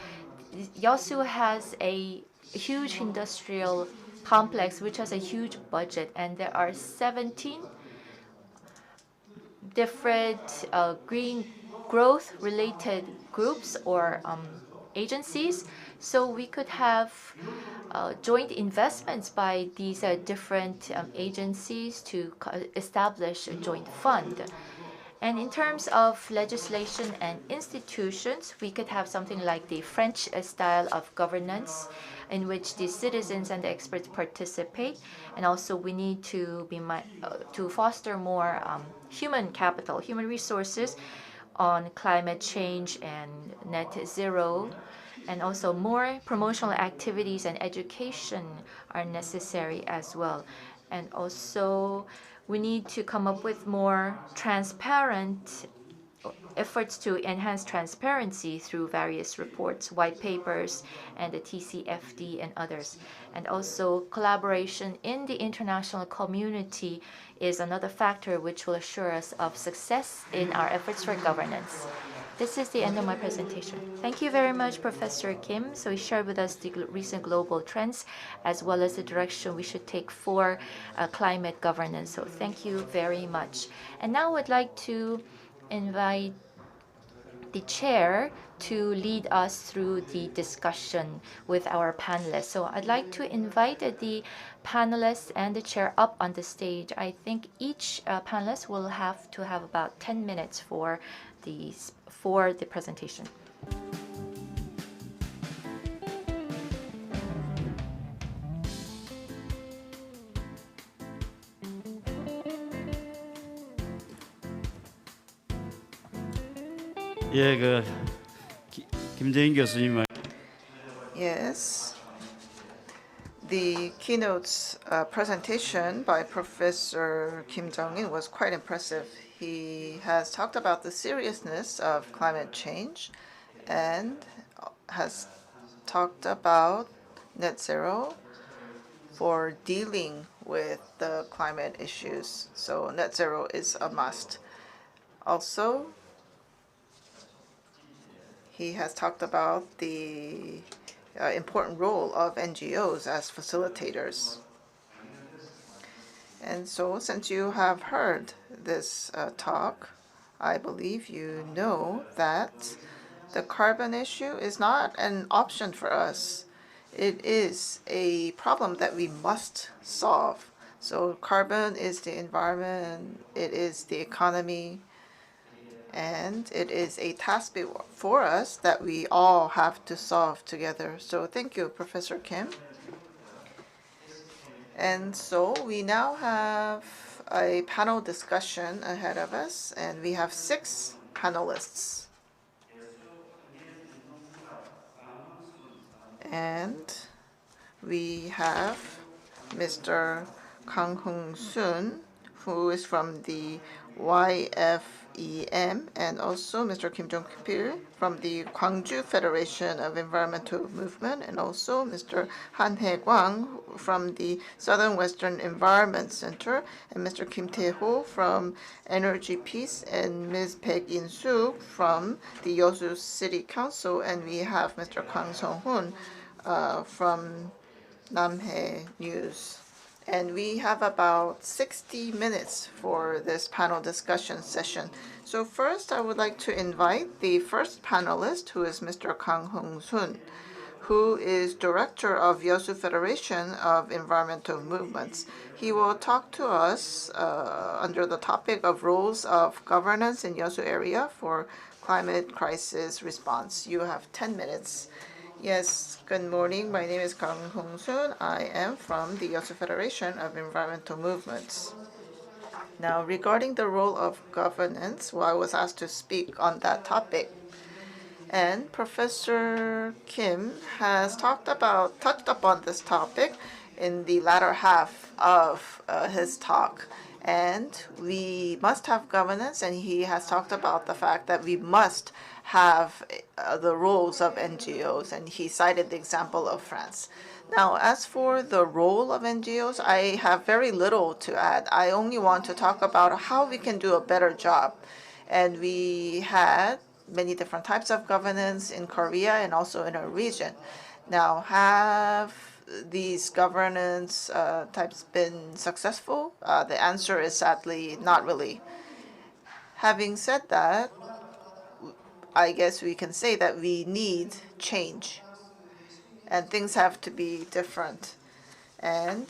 YEOSU has a huge industrial complex which has a huge budget, and there are 17 different green growth related groups or agencies. So we could have joint investments by these different agencies to establish a joint fund. And in terms of legislation and institutions, we could have something like the French style of governance, in which the citizens and the experts participate. And also, we need to to foster more human capital, human resources on climate change and net zero. And also, more promotional activities and education are necessary as well. And also, we need to come up with more transparent efforts to enhance transparency through various reports, white papers, and the TCFD and others. And also, collaboration in the international community is another factor which will assure us of success in our efforts for governance. This is the end of my presentation. Thank you very much, Professor Kim. So he shared with us the recent global trends as well as the direction we should take for climate governance. So thank you very much. And now I'd like to invite the chair to lead us through the discussion with our panelists. So I'd like to invite the panelists and the chair up on the stage. I think each panelist will have to have about 10 minutes for the presentation. 예, 김재인 교수님. Yes. The keynote presentation by Professor Kim Jong-in was quite impressive. He has talked about the seriousness of climate change and has talked about net zero for dealing with the climate issues. So net zero is a must. Also, he has talked about the important role of NGOs as facilitators. And so, since you have heard this talk, I believe you know that the carbon issue is not an option for us. It is a problem that we must solve. So carbon is the environment, it is the economy, and it is a task for us that we all have to solve together. So thank you, Professor Kim. And so we now have a panel discussion ahead of us, and we have 6 panelists. And we have Mr. Kang Hong-soon, who is from the YFEM, and also Mr. Kim Jong-pil from the Gwangju Federation of Environmental Movement, and also Mr. Han Hae-kwang from the Southern Western Environment Center, and Mr. Kim Tae-ho from Energy Peace, and Ms. Baek In-soo from the YEOSU City Council, and we have Mr. Kang Sung-hoon from Namhae News. And we have about 60 minutes for this panel discussion session. So first, I would like to invite the first panelist, who is Mr. Kang Hong-soon, who is Director of YEOSU Federation of Environmental Movements. He will talk to us under the topic of roles of governance in YEOSU area for climate crisis response. You have 10 minutes. Yes, good morning. My name is Kang Hong-soon. I am from the YEOSU Federation of Environmental Movements. Now, regarding the role of governance, well, I was asked to speak on that topic. And Professor Kim has touched upon this topic in the latter half of his talk. And we must have governance, and he has talked about the fact that we must have the roles of NGOs, and he cited the example of France. Now, as for the role of NGOs, I have very little to add. I only want to talk about how we can do a better job. And we had many different types of governance in Korea and also in our region. Now, have these governance types been successful? The answer is sadly not really. Having said that, I guess we can say that we need change, and things have to be different. And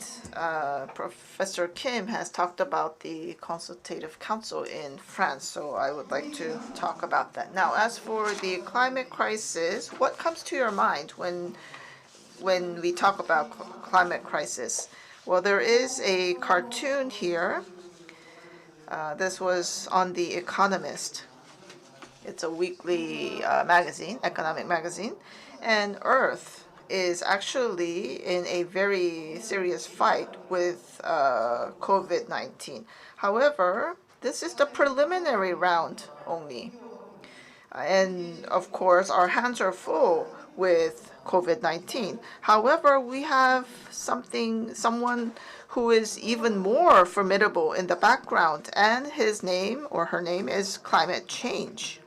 Professor Kim has talked about the Consultative Council in France, so I would like to talk about that. Now, as for the climate crisis, what comes to your mind when we talk about climate crisis? Well, there is a cartoon here. This was on The Economist. It's a weekly magazine, economic magazine, and Earth is actually in a very serious fight with COVID-19. However, this is the preliminary round only. And of course, our hands are full with COVID-19. However, we have someone who is even more formidable in the background, and his name or her name is climate change.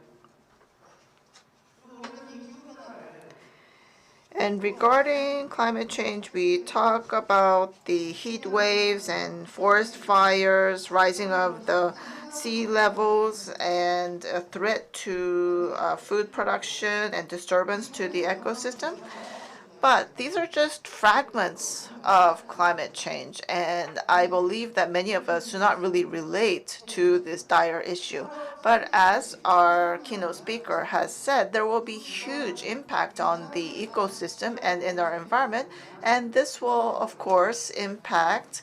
And regarding climate change, we talk about the heat waves and forest fires, rising of the sea levels, and a threat to food production and disturbance to the ecosystem. But these are just fragments of climate change, and I believe that many of us do not really relate to this dire issue. But as our keynote speaker has said, there will be huge impact on the ecosystem and in our environment, and this will, of course, impact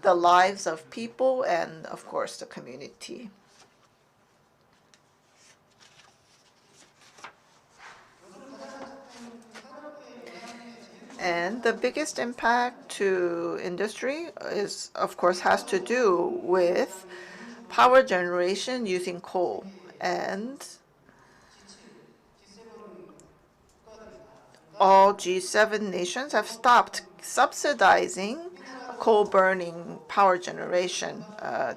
the lives of people and, of course, the community. And the biggest impact to industry is, of course, has to do with power generation using coal. And all G7 nations have stopped subsidizing coal-burning power generation.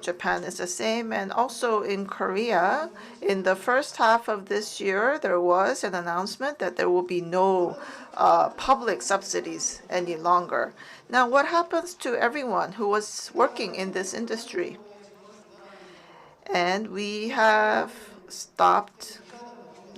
Japan is the same, and also in Korea, in the first half of this year, there was an announcement that there will be no public subsidies any longer. Now, what happens to everyone who was working in this industry? And we have stopped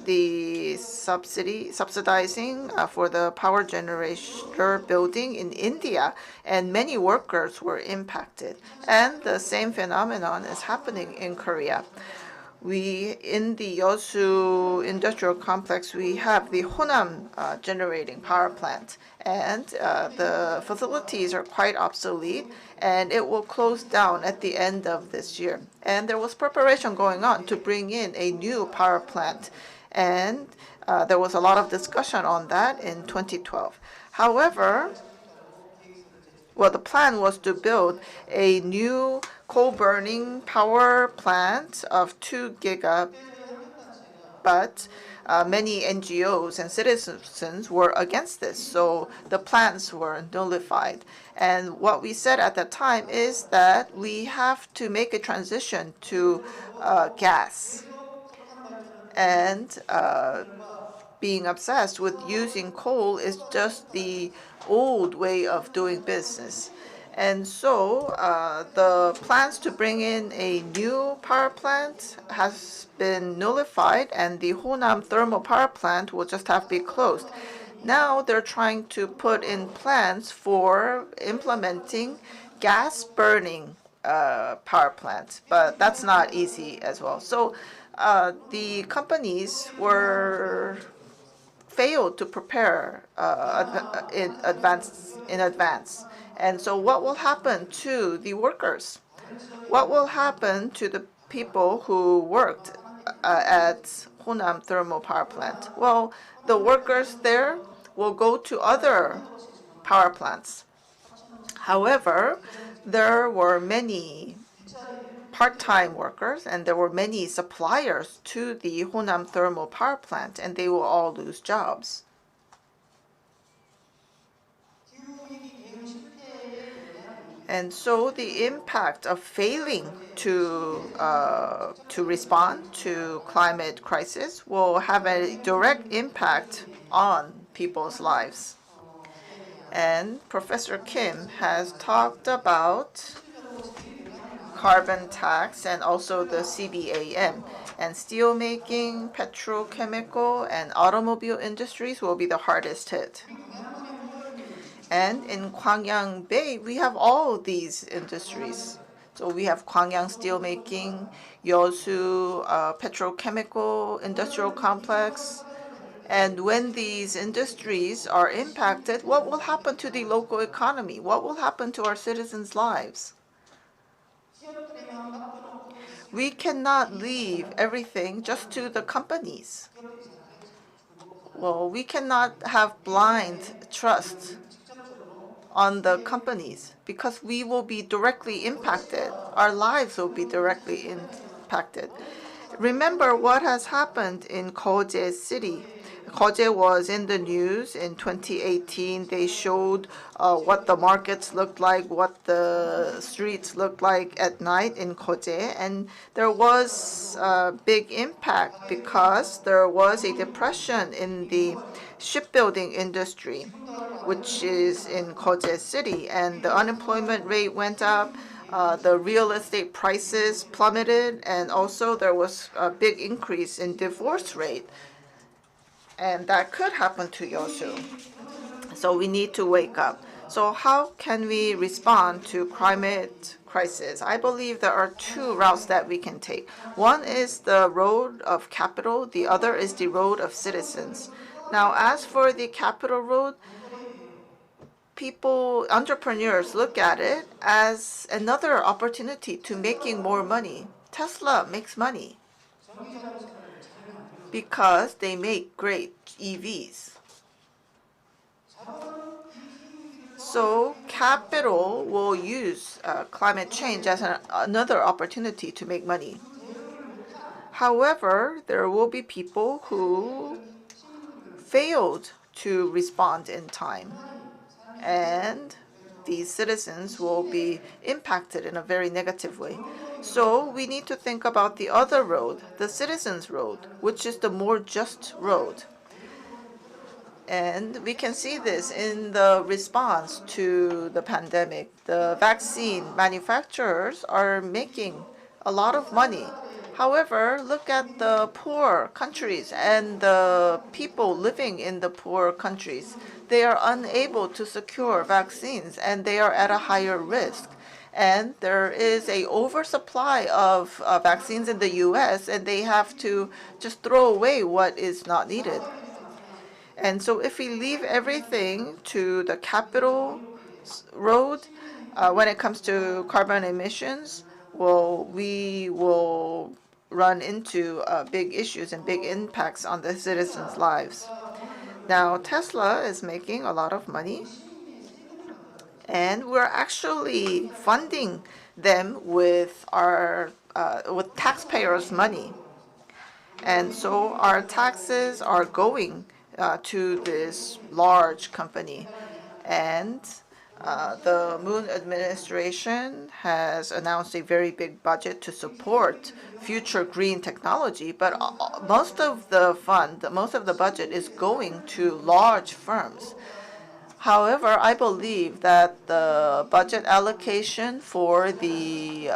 the subsidizing for the power generator building in India, and many workers were impacted. And the same phenomenon is happening in Korea. In the YEOSU industrial complex, we have the Honam generating power plant, and the facilities are quite obsolete, and it will close down at the end of this year. And there was preparation going on to bring in a new power plant, and there was a lot of discussion on that in 2012. However, well, the plan was to build a new coal-burning power plant of 2 giga, but many NGOs and citizens were against this, so the plans were nullified. And what we said at that time is that we have to make a transition to gas. And being obsessed with using coal is just the old way of doing business. And so the plans to bring in a new power plant has been nullified, and the Honam thermal power plant will just have to be closed. Now they're trying to put in plans for implementing gas burning power plants, but that's not easy as well. So the companies failed to prepare in advance. And so what will happen to the workers? What will happen to the people who worked at Honam thermal power plant? Well, the workers there will go to other power plants. However, there were many part-time workers, and there were many suppliers to the Honam thermal power plant, and they will all lose jobs. And so the impact of failing to respond to climate crisis will have a direct impact on people's lives. And Professor Kim has talked about carbon tax and also the CBAM. And steelmaking, petrochemical, and automobile industries will be the hardest hit. And in Gwangyang Bay, we have all these industries. So we have Gwangyang steelmaking, YEOSU petrochemical industrial complex. And when these industries are impacted, what will happen to the local economy? What will happen to our citizens' lives? We cannot leave everything just to the companies. Well, we cannot have blind trust on the companies because we will be directly impacted. Our lives will be directly impacted. Remember what has happened in Koje City. Koje was in the news in 2018. They showed what the markets looked like, what the streets looked like at night in Koje, and there was a big impact because there was a depression in the shipbuilding industry, which is in Koje City, and the unemployment rate went up. The real estate prices plummeted, and also there was a big increase in divorce rate. And that could happen to YEOSU. So we need to wake up. So how can we respond to climate crisis? I believe there are two routes that we can take. One is the road of capital, the other is the road of citizens. Now, as for the capital road, entrepreneurs look at it as another opportunity to making more money. Tesla makes money because they make great EVs. So capital will use climate change as another opportunity to make money. However, there will be people who failed to respond in time, and these citizens will be impacted in a very negative way. So we need to think about the other road, the citizens' road, which is the more just road. And we can see this in the response to the pandemic. The vaccine manufacturers are making a lot of money. However, look at the poor countries and the people living in the poor countries. They are unable to secure vaccines and they are at a higher risk. And there is an oversupply of vaccines in the US, and they have to just throw away what is not needed. And so if we leave everything to the capital road, when it comes to carbon emissions, well, we will run into big issues and big impacts on the citizens' lives. Now, Tesla is making a lot of money, and we're actually funding them with our with taxpayers' money. And so our taxes are going to this large company. And the Moon administration has announced a very big budget to support future green technology, but most of the budget is going to large firms. However, I believe that the budget allocation for the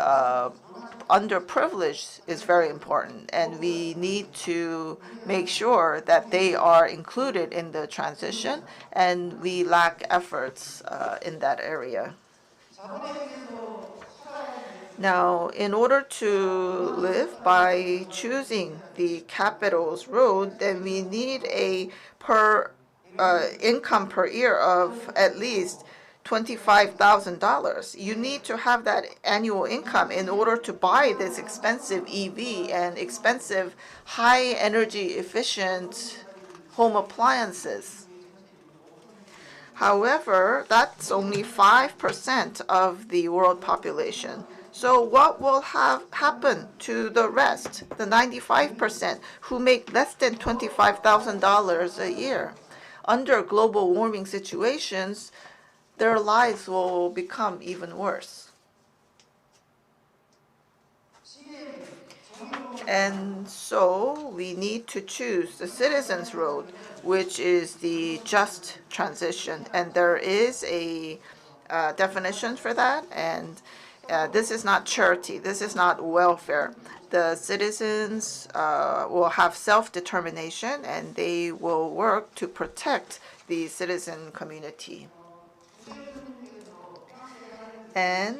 underprivileged is very important, and we need to make sure that they are included in the transition, and we lack efforts in that area. Now, in order to live by choosing the capital's road, then we need a income per year of at least $25,000. You need to have that annual income in order to buy this expensive EV and expensive high energy efficient home appliances. However, that's only 5% of the world population. So what will happen to the rest, the 95% who make less than $25,000 a year? Under global warming situations, their lives will become even worse. And so we need to choose the citizens' road, which is the just transition. And there is a definition for that. And This is not charity. This is not welfare. The citizens will have self-determination, and they will work to protect the citizen community. And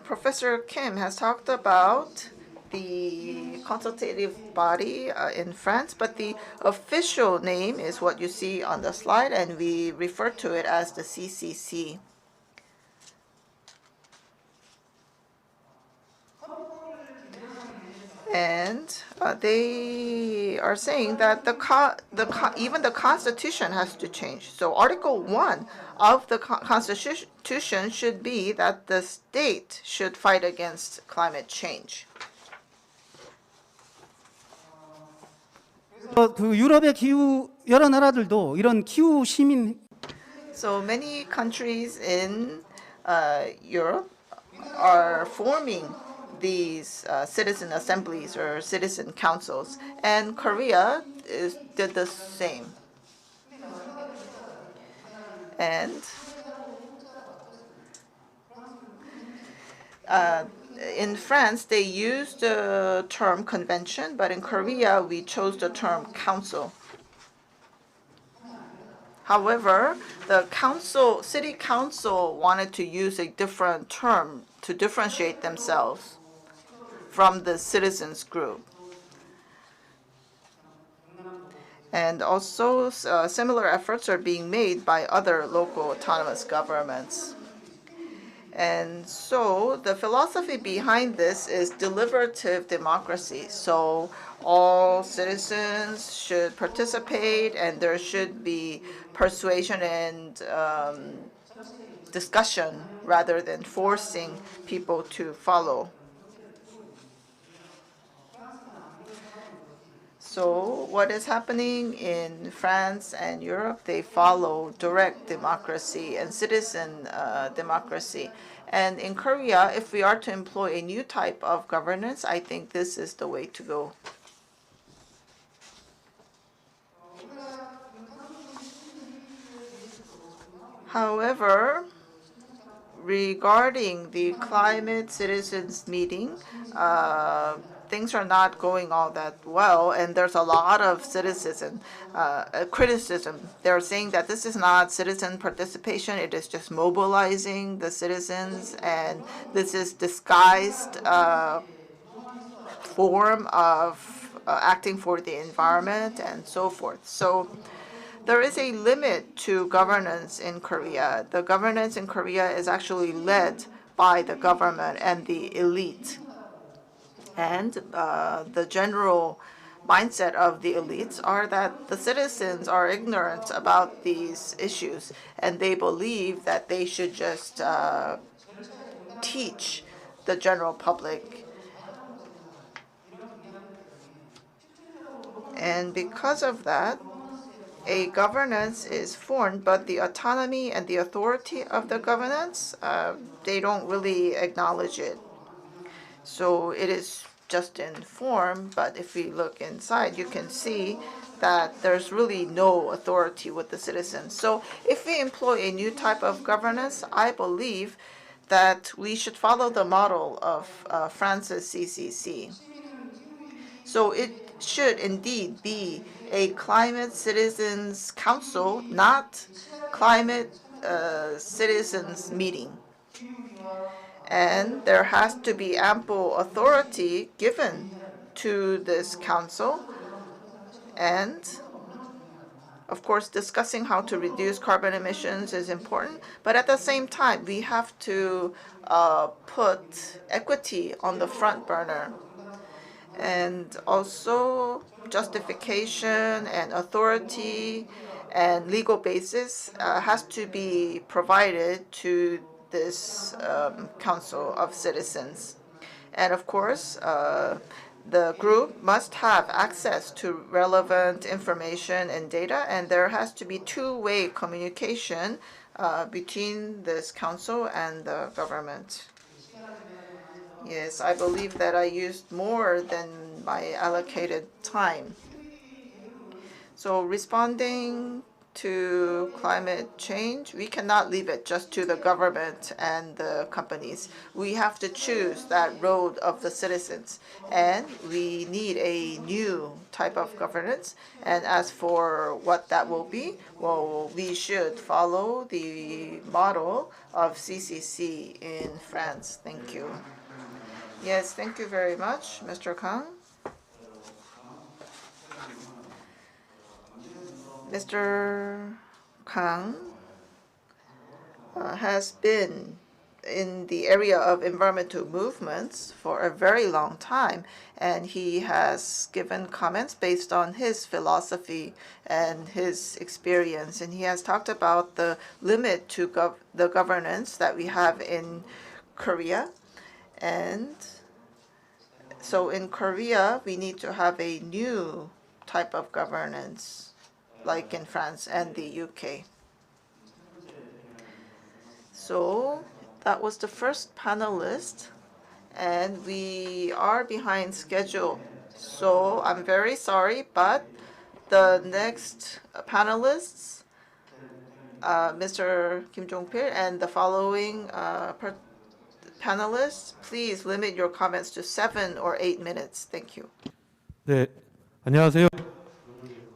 Professor Kim has talked about the consultative body in France, but the official name is what you see on the slide, and we refer to it as the CCC. And they are saying that even the Constitution has to change. So Article 1 of the Constitution should be that the state should fight against climate change. 그 유럽의 기후 여러 나라들도 이런 기후 시민 So many countries in Europe are forming these citizen assemblies or citizen councils, and Korea did the same. And in France, they used the term convention, but in Korea, we chose the term council. However, the city council wanted to use a different term to differentiate themselves from the citizens group. And also, similar efforts are being made by other local autonomous governments. And so the philosophy behind this is deliberative democracy. So all citizens should participate, and there should be persuasion and discussion rather than forcing people to follow. So what is happening in France and Europe, they follow direct democracy and citizen democracy. And in Korea, if we are to employ a new type of governance, I think this is the way to go. However, regarding the climate citizens meeting, things are not going all that well, and there's a lot of criticism. They're saying that this is not citizen participation, it is just mobilizing the citizens, and this is disguised form of acting for the environment and so forth. So there is a limit to governance in Korea. The governance in Korea is actually led by the government and the elite. And the general mindset of the elites are that the citizens are ignorant about these issues, and they believe that they should just teach the general public. And because of that, a governance is formed, but the autonomy and the authority of the governance, they don't really acknowledge it. So it is just in form, but if we look inside, you can see that there's really no authority with the citizens. So if we employ a new type of governance, I believe that we should follow the model of France's CCC. So it should indeed be a climate citizens council, not climate citizens meeting. And there has to be ample authority given to this council. And of course, discussing how to reduce carbon emissions is important. But at the same time, we have to put equity on the front burner. And also justification and authority and legal basis has to be provided to this Council of Citizens. And of course, the group must have access to relevant information and data, and there has to be two-way communication between this council and the government. Yes, I believe that I used more than my allocated time. So responding to climate change, we cannot leave it just to the government and the companies. We have to choose that road of the citizens, and we need a new type of governance. And as for what that will be, well, we should follow the model of CCC in France. Thank you. Yes, thank you very much, Mr. Kang. Mr. Kang has been in the area of environmental movements for a very long time, and he has given comments based on his philosophy and his experience. And he has talked about the limit to the governance that we have in Korea. And so in Korea, we need to have a new type of governance, like in France and the UK. So that was the first panelist, and we are behind schedule. So I'm very sorry, but the next panelists, Mr. Kim Jong-pil, and the following panelists, please limit your comments to 7 or 8 minutes. Thank you. 네, 안녕하세요.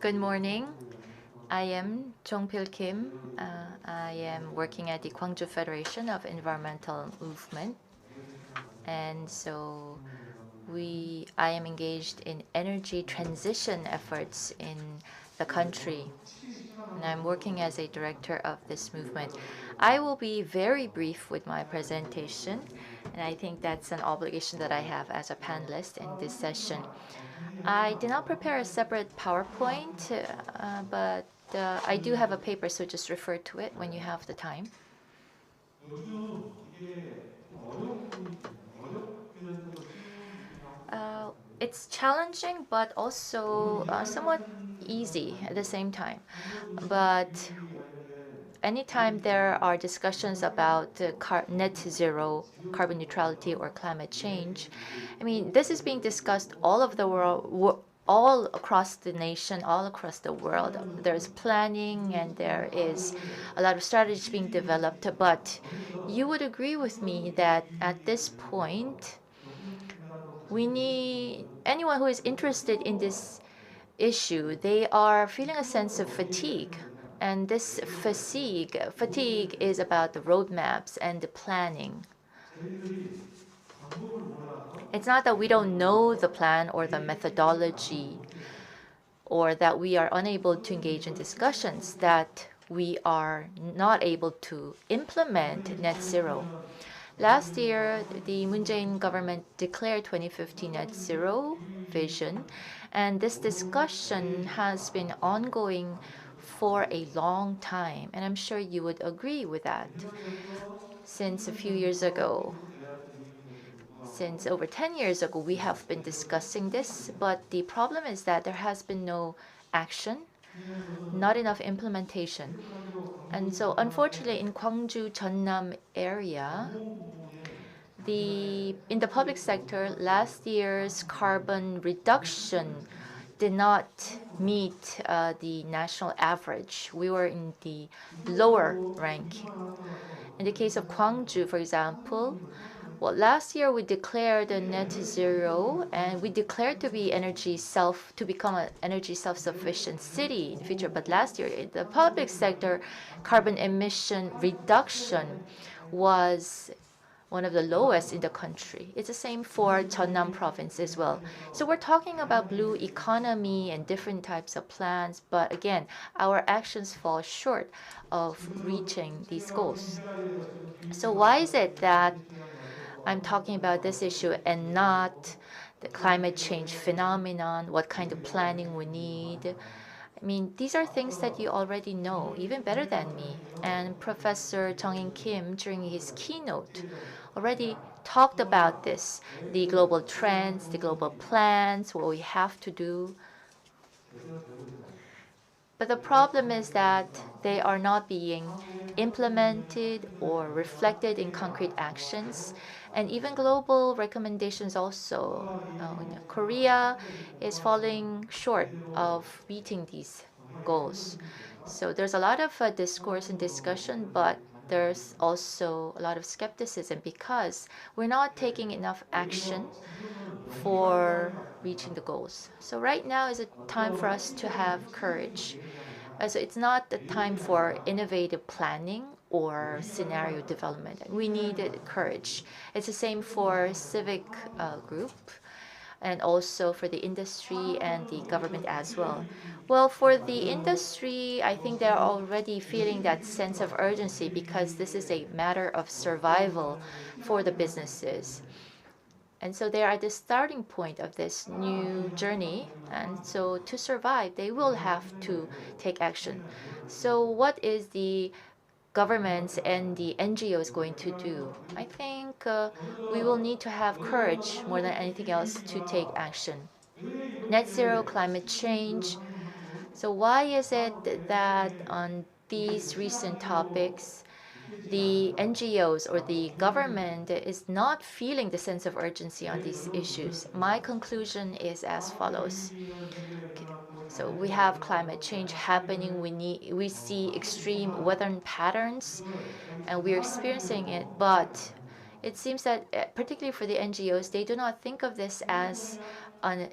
Good morning. I am Jong-pil Kim. I am working at the Gwangju Federation of Environmental Movement. And so I am engaged in energy transition efforts in the country. And I'm working as a director of this movement. I will be very brief with my presentation, and I think that's an obligation that I have as a panelist in this session. I did not prepare a separate PowerPoint, but I do have a paper, so just refer to it when you have the time. It's challenging, but also somewhat easy at the same time. But anytime there are discussions about net zero, carbon neutrality, or climate change, I mean, this is being discussed all over the world, all across the nation, all across the world. There's planning and there is a lot of strategies being developed. But you would agree with me that at this point, we need anyone who is interested in this issue, they are feeling a sense of fatigue. And this fatigue is about the roadmaps and the planning. It's not that we don't know the plan or the methodology, or that we are unable to engage in discussions, that we are not able to implement net zero. Last year, the Moon Jae-in government declared 2050 net zero vision, and this discussion has been ongoing for a long time, and I'm sure you would agree with that. Since a few years ago, since over 10 years ago, we have been discussing this, but the problem is that there has been no action, not enough implementation. And so unfortunately in Gwangju, Jeonnam area, in the public sector, last year's carbon reduction did not meet the national average. We were in the lower ranking. In the case of Gwangju, for example, well, last year we declared a net zero, and we declared to become an energy self-sufficient city in the future. But last year, the public sector carbon emission reduction was one of the lowest in the country. It's the same for Jeonnam province as well. So we're talking about blue economy and different types of plans, but again, our actions fall short of reaching these goals. So why is it that I'm talking about this issue and not the climate change phenomenon, what kind of planning we need? I mean, these are things that you already know, even better than me. And Professor Jong-in Kim, during his keynote, already talked about this, the global trends, the global plans, what we have to do. But the problem is that they are not being implemented or reflected in concrete actions. And even global recommendations also. Korea is falling short of meeting these goals. So there's a lot of discourse and discussion, but there's also a lot of skepticism because we're not taking enough action for reaching the goals. So right now is a time for us to have courage. So it's not the time for innovative planning or scenario development. We needed courage. It's the same for civic group and also for the industry and the government as well. Well, for the industry, I think they're already feeling that sense of urgency because this is a matter of survival for the businesses. And so they are at the starting point of this new journey. And so to survive, they will have to take action. So what is the governments and the NGOs going to do? I think we will need to have courage more than anything else to take action. Net zero, climate change. So why is it that on these recent topics, the NGOs or the government is not feeling the sense of urgency on these issues? My conclusion is as follows. So we have climate change happening. We see extreme weather patterns, and we're experiencing it. But it seems that, particularly for the NGOs, they do not think of this as a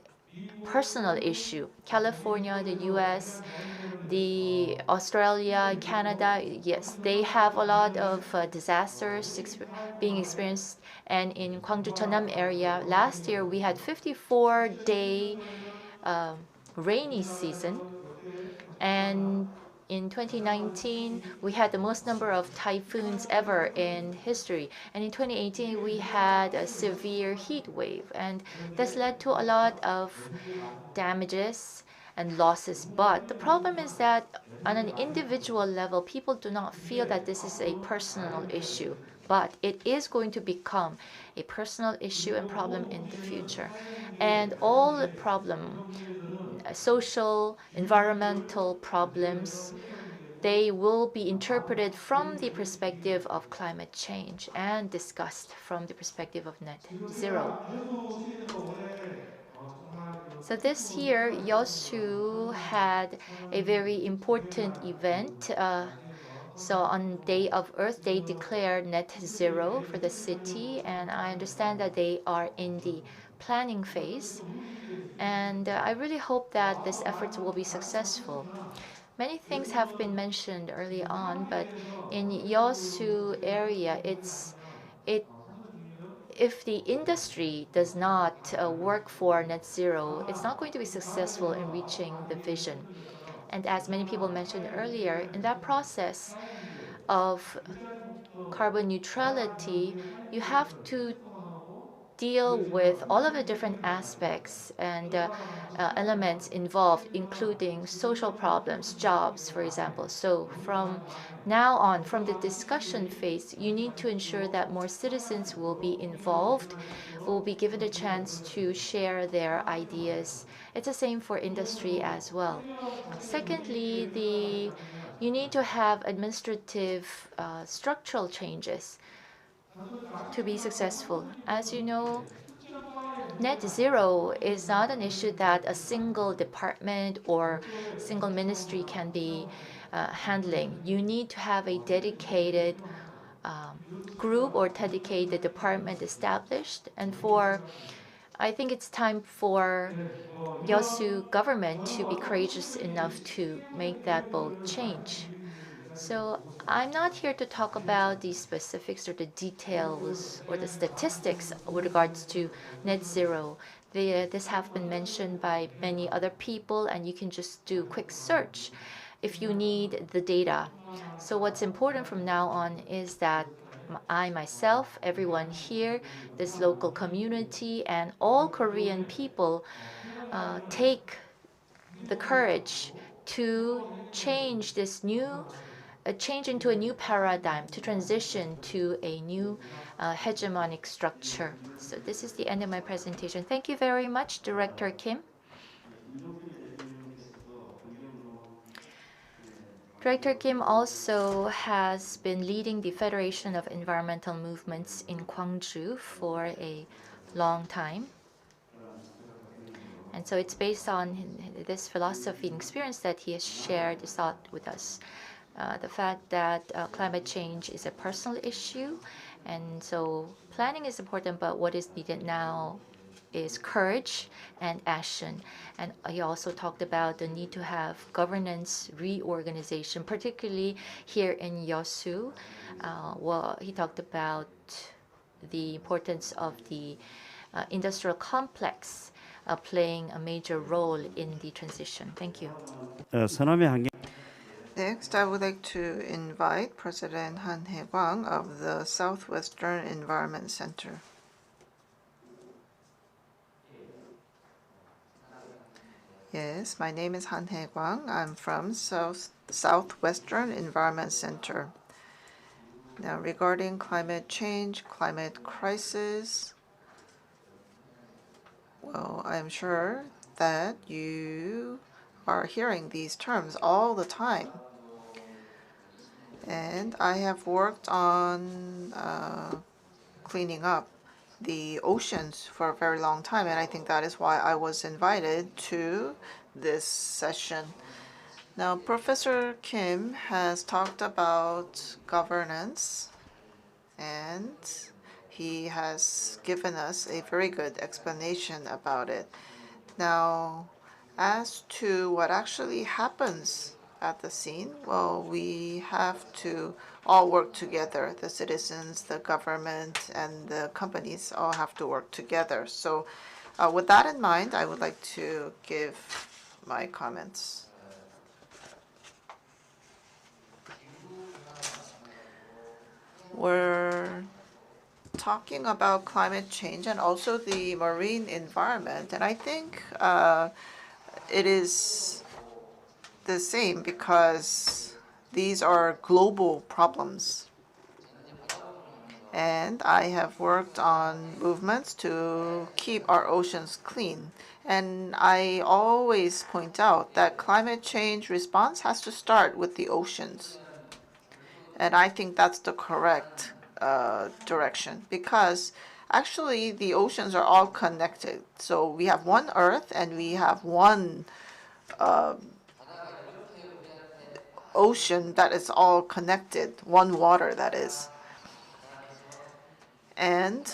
personal issue. California, the U.S., the Australia, Canada, yes, they have a lot of disasters being experienced. And in Gwangju, Cheonnam area, last year we had 54-day rainy season, and in 2019 we had the most number of typhoons ever in history, and in 2018 we had a severe heat wave, and this led to a lot of damages and losses. But the problem is that on an individual level, people do not feel that this is a personal issue, but it is going to become a personal issue and problem in the future. And all the social, environmental problems, they will be interpreted from the perspective of climate change and discussed from the perspective of net zero. So this year, YEOSU had a very important event. So on Day of Earth, they declared net zero for the city, and I understand that they are in the planning phase. And I really hope that this effort will be successful. Many things have been mentioned early on, but in YEOSU area, if the industry does not work for net zero, it's not going to be successful in reaching the vision. And as many people mentioned earlier, in that process of carbon neutrality, you have to deal with all of the different aspects and elements involved, including social problems, jobs, for example. So from now on, from the discussion phase, you need to ensure that more citizens will be involved, will be given a chance to share their ideas. It's the same for industry as well. Secondly, you need to have administrative structural changes to be successful. As you know, net zero is not an issue that a single department or single ministry can be handling. You need to have a dedicated group or dedicated department established. And I think it's time for YEOSU government to be courageous enough to make that bold change. So I'm not here to talk about the specifics or the details or the statistics with regards to net zero. This have been mentioned by many other people, and you can just do a quick search if you need the data. So what's important from now on is that I myself, everyone here, this local community, and all Korean people take the courage to change change into a new paradigm, to transition to a new hegemonic structure. So this is the end of my presentation. Thank you very much, Director Kim. Director Kim also has been leading the Federation of Environmental Movements in Gwangju for a long time. And so it's based on this philosophy and experience that he has shared this thought with us. The fact that climate change is a personal issue, and so planning is important, but what is needed now is courage and action. And he also talked about the need to have governance reorganization, particularly here in YEOSU. Well, he talked about the importance of the industrial complex playing a major role in the transition. Thank you. 서남의 환경 Next, I would like to invite President Han Hae-kwang of the Southwestern Environment Center. Yes, my name is Han Hae-kwang. I'm from Southwestern Environment Center. Now, regarding climate change, climate crisis, well, I'm sure that you are hearing these terms all the time. And I have worked on cleaning up the oceans for a very long time, and I think that is why I was invited to this session. Now, Professor Kim has talked about governance, and he has given us a very good explanation about it. Now, as to what actually happens at the scene, well, we have to all work together. The citizens, the government, and the companies all have to work together. So with that in mind, I would like to give my comments. We're talking about climate change and also the marine environment, and I think it is the same because these are global problems. And I have worked on movements to keep our oceans clean. And I always point out that climate change response has to start with the oceans. And I think that's the correct direction, because actually the oceans are all connected. So we have one Earth and we have one ocean that is all connected, one water that is. And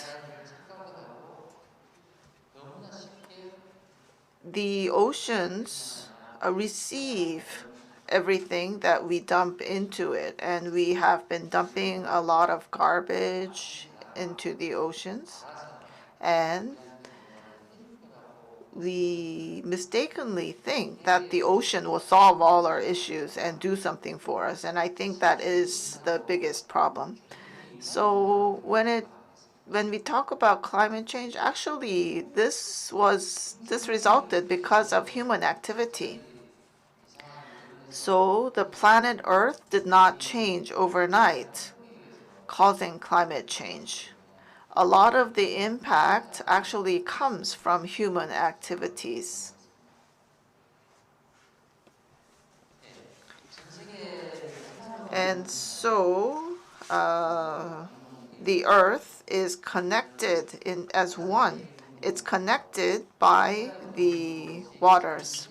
the oceans receive everything that we dump into it, and we have been dumping a lot of garbage into the oceans, and we mistakenly think that the ocean will solve all our issues and do something for us, and I think that is the biggest problem. So when we talk about climate change, actually this resulted because of human activity. So the planet Earth did not change overnight, causing climate change. A lot of the impact actually comes from human activities. And so the Earth is connected as one. It's connected by the waters.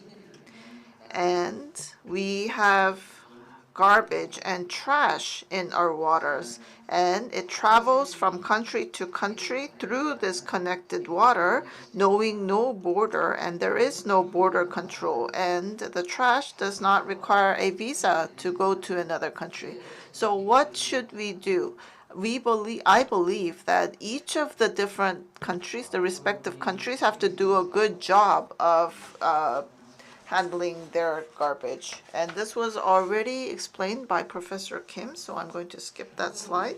And we have garbage and trash in our waters, and it travels from country to country through this connected water, knowing no border, and there is no border control, and the trash does not require a visa to go to another country. So what should we do? I believe that each of the different countries, the respective countries, have to do a good job of handling their garbage. And this was already explained by Professor Kim, so I'm going to skip that slide.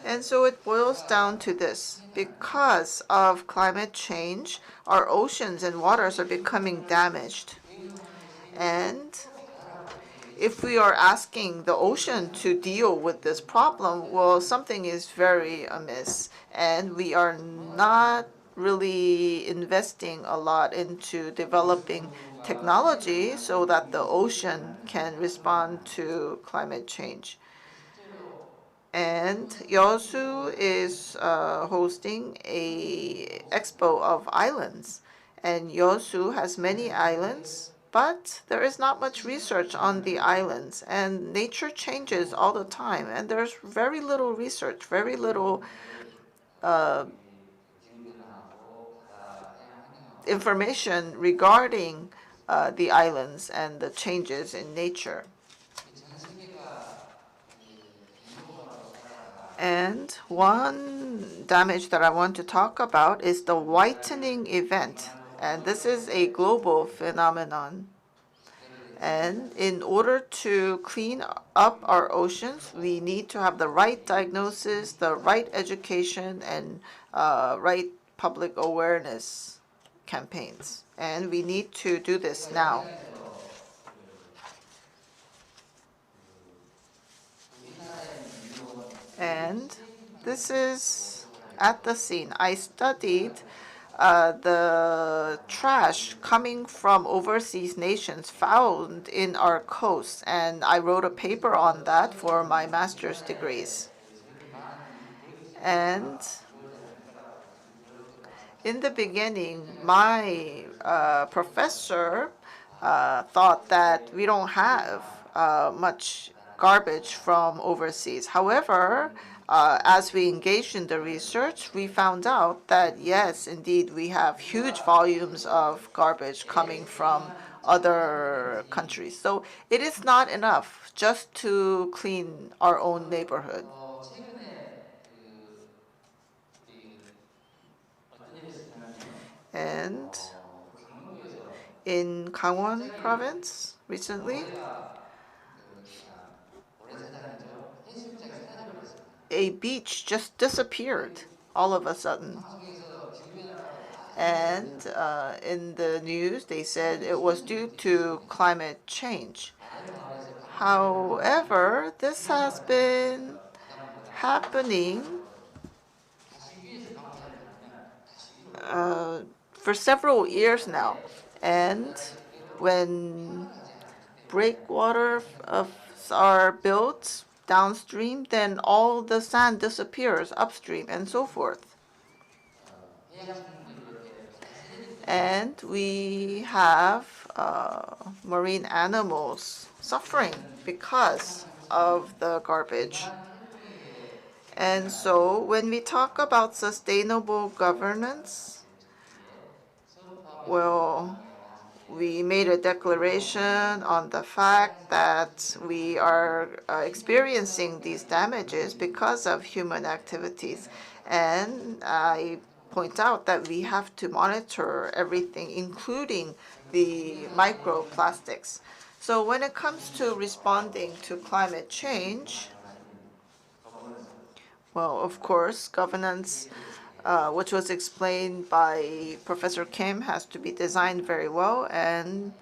And so it boils down to this. Because of climate change, our oceans and waters are becoming damaged. And if we are asking the ocean to deal with this problem, well, something is very amiss. And we are not really investing a lot into developing technology so that the ocean can respond to climate change. And YEOSU is hosting a expo of islands. And YEOSU has many islands, but there is not much research on the islands. And nature changes all the time. And there's very little research, very little information regarding the islands and the changes in nature. And one damage that I want to talk about is the whitening event. And this is a global phenomenon. And in order to clean up our oceans, we need to have the right diagnosis, the right education, and right public awareness campaigns. And we need to do this now. And this is at the scene. I studied the trash coming from overseas nations found in our coasts, and I wrote a paper on that for my master's degrees. And in the beginning, my professor thought that we don't have much garbage from overseas. However, as we engaged in the research, we found out that yes, indeed, we have huge volumes of garbage coming from other countries. So it is not enough just to clean our own neighborhood. And in Gangwon province recently, a beach just disappeared all of a sudden. And in the news, they said it was due to climate change. However, this has been happening for several years now. And when breakwaters are built downstream, then all the sand disappears upstream and so forth. And we have marine animals suffering because of the garbage. And so when we talk about sustainable governance, well, we made a declaration on the fact that we are experiencing these damages because of human activities. And I point out that we have to monitor everything, including the microplastics. So when it comes to responding to climate change, well, of course, governance, which was explained by Professor Kim, has to be designed very well. And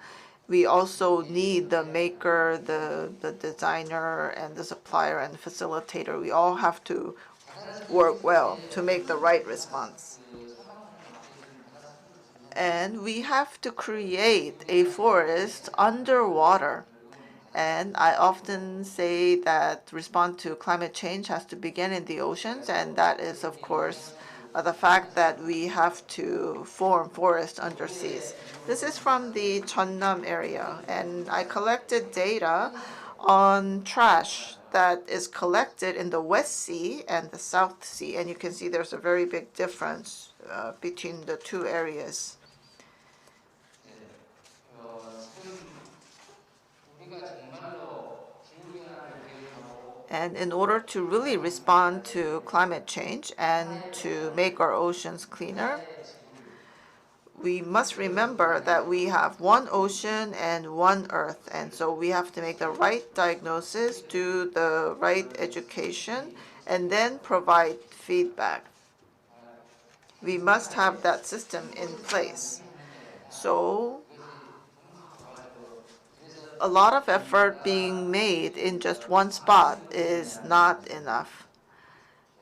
we also need the maker, the designer, and the supplier and facilitator. We all have to work well to make the right response. And we have to create a forest underwater. And I often say that response to climate change has to begin in the oceans, and that is, of course, the fact that we have to form forests underseas. This is from the Jeonnam area, and I collected data on trash that is collected in the West Sea and the South Sea, and you can see there's a very big difference between the two areas. And in order to really respond to climate change and to make our oceans cleaner, we must remember that we have one ocean and one earth. And so we have to make the right diagnosis, do the right education, and then provide feedback. We must have that system in place. So a lot of effort being made in just one spot is not enough.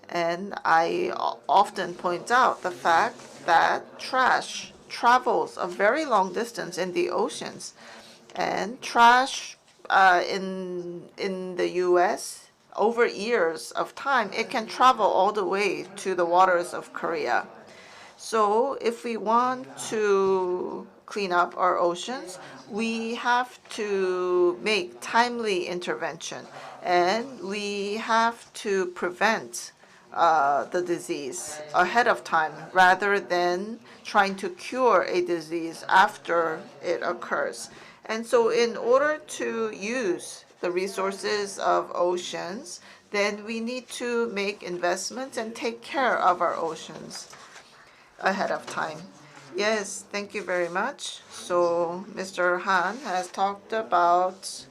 And I often point out the fact that trash travels a very long distance in the oceans. And trash in the US over years of time, it can travel all the way to the waters of Korea. So if we want to clean up our oceans, we have to make timely intervention, and we have to prevent the disease ahead of time rather than trying to cure a disease after it occurs. And so in order to use the resources of oceans, then we need to make investments and take care of our oceans ahead of time. Yes, thank you very much. So Mr. Han has talked about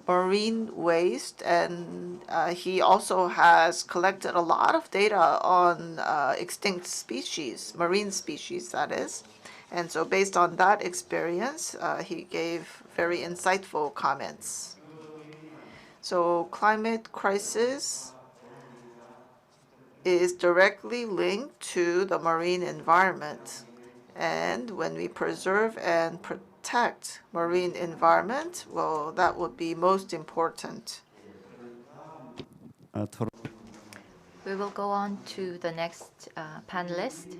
marine waste, and he also has collected a lot of data on extinct species, marine species, that is. And so based on that experience, he gave very insightful comments. So climate crisis is directly linked to the marine environment. And when we preserve and protect marine environment, well, that would be most important. 토론 We will go on to the next panelist.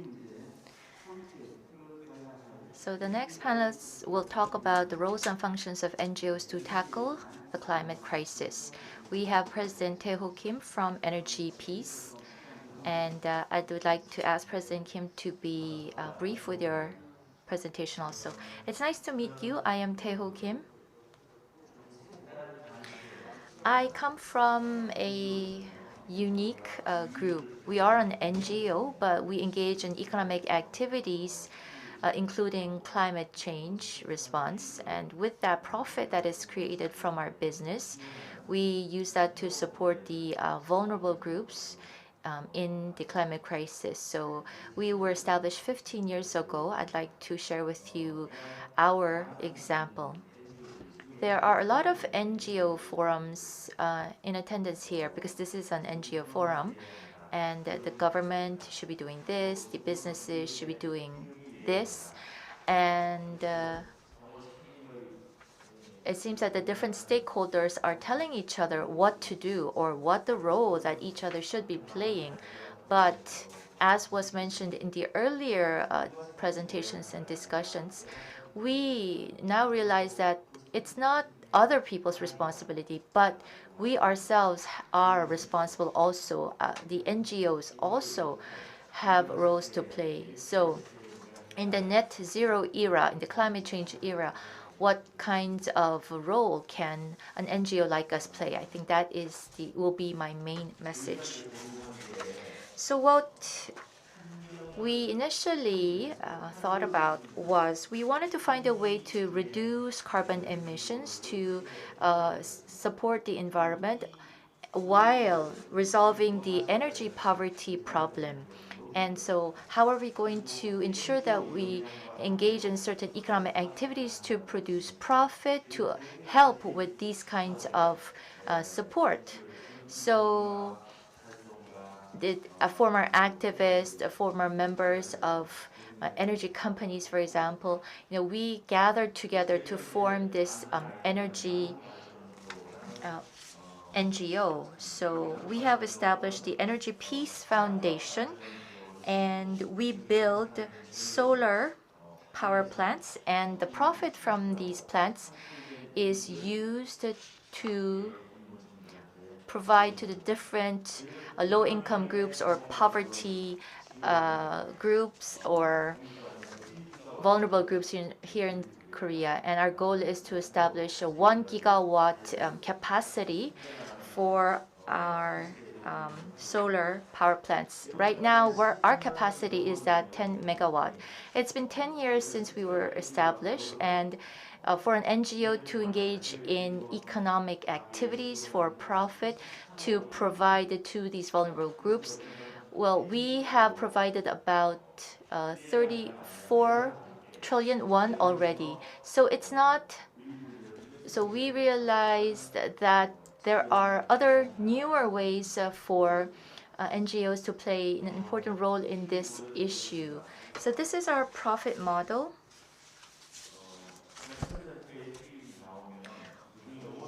So the next panelist will talk about the roles and functions of NGOs to tackle the climate crisis. We have President Tae-ho Kim from Energy Peace. And I would like to ask President Kim to be brief with your presentation also. It's nice to meet you. I am Tae-ho Kim. I come from a unique group. We are an NGO, but we engage in economic activities, including climate change response. And with that profit that is created from our business, we use that to support the vulnerable groups in the climate crisis. So we were established 15 years ago. I'd like to share with you our example. There are a lot of NGO forums in attendance here because this is an NGO forum, and the government should be doing this, the businesses should be doing this, and it seems that the different stakeholders are telling each other what to do or what the role that each other should be playing. But as was mentioned in the earlier presentations and discussions, we now realize that it's not other people's responsibility, but we ourselves are responsible also. The NGOs also have roles to play. So in the net zero era, in the climate change era, what kinds of role can an NGO like us play? I think that will be my main message. So what we initially thought about was we wanted to find a way to reduce carbon emissions to support the environment while resolving the energy poverty problem. And so how are we going to ensure that we engage in certain economic activities to produce profit to help with these kinds of support? So a former activist, former members of energy companies, for example, we gathered together to form this energy NGO. So we have established the Energy Peace Foundation, and we build solar power plants, and the profit from these plants is used to provide to the different low-income groups or poverty groups or vulnerable groups here in Korea. And our goal is to establish a 1 gigawatt capacity for our solar power plants. Right now, our capacity is at 10 megawatt. It's been 10 years since we were established, and for an NGO to engage in economic activities for profit to provide to these vulnerable groups, well, we have provided about 34 trillion won already. So it's not. So we realized that there are other newer ways for NGOs to play an important role in this issue. So this is our profit model.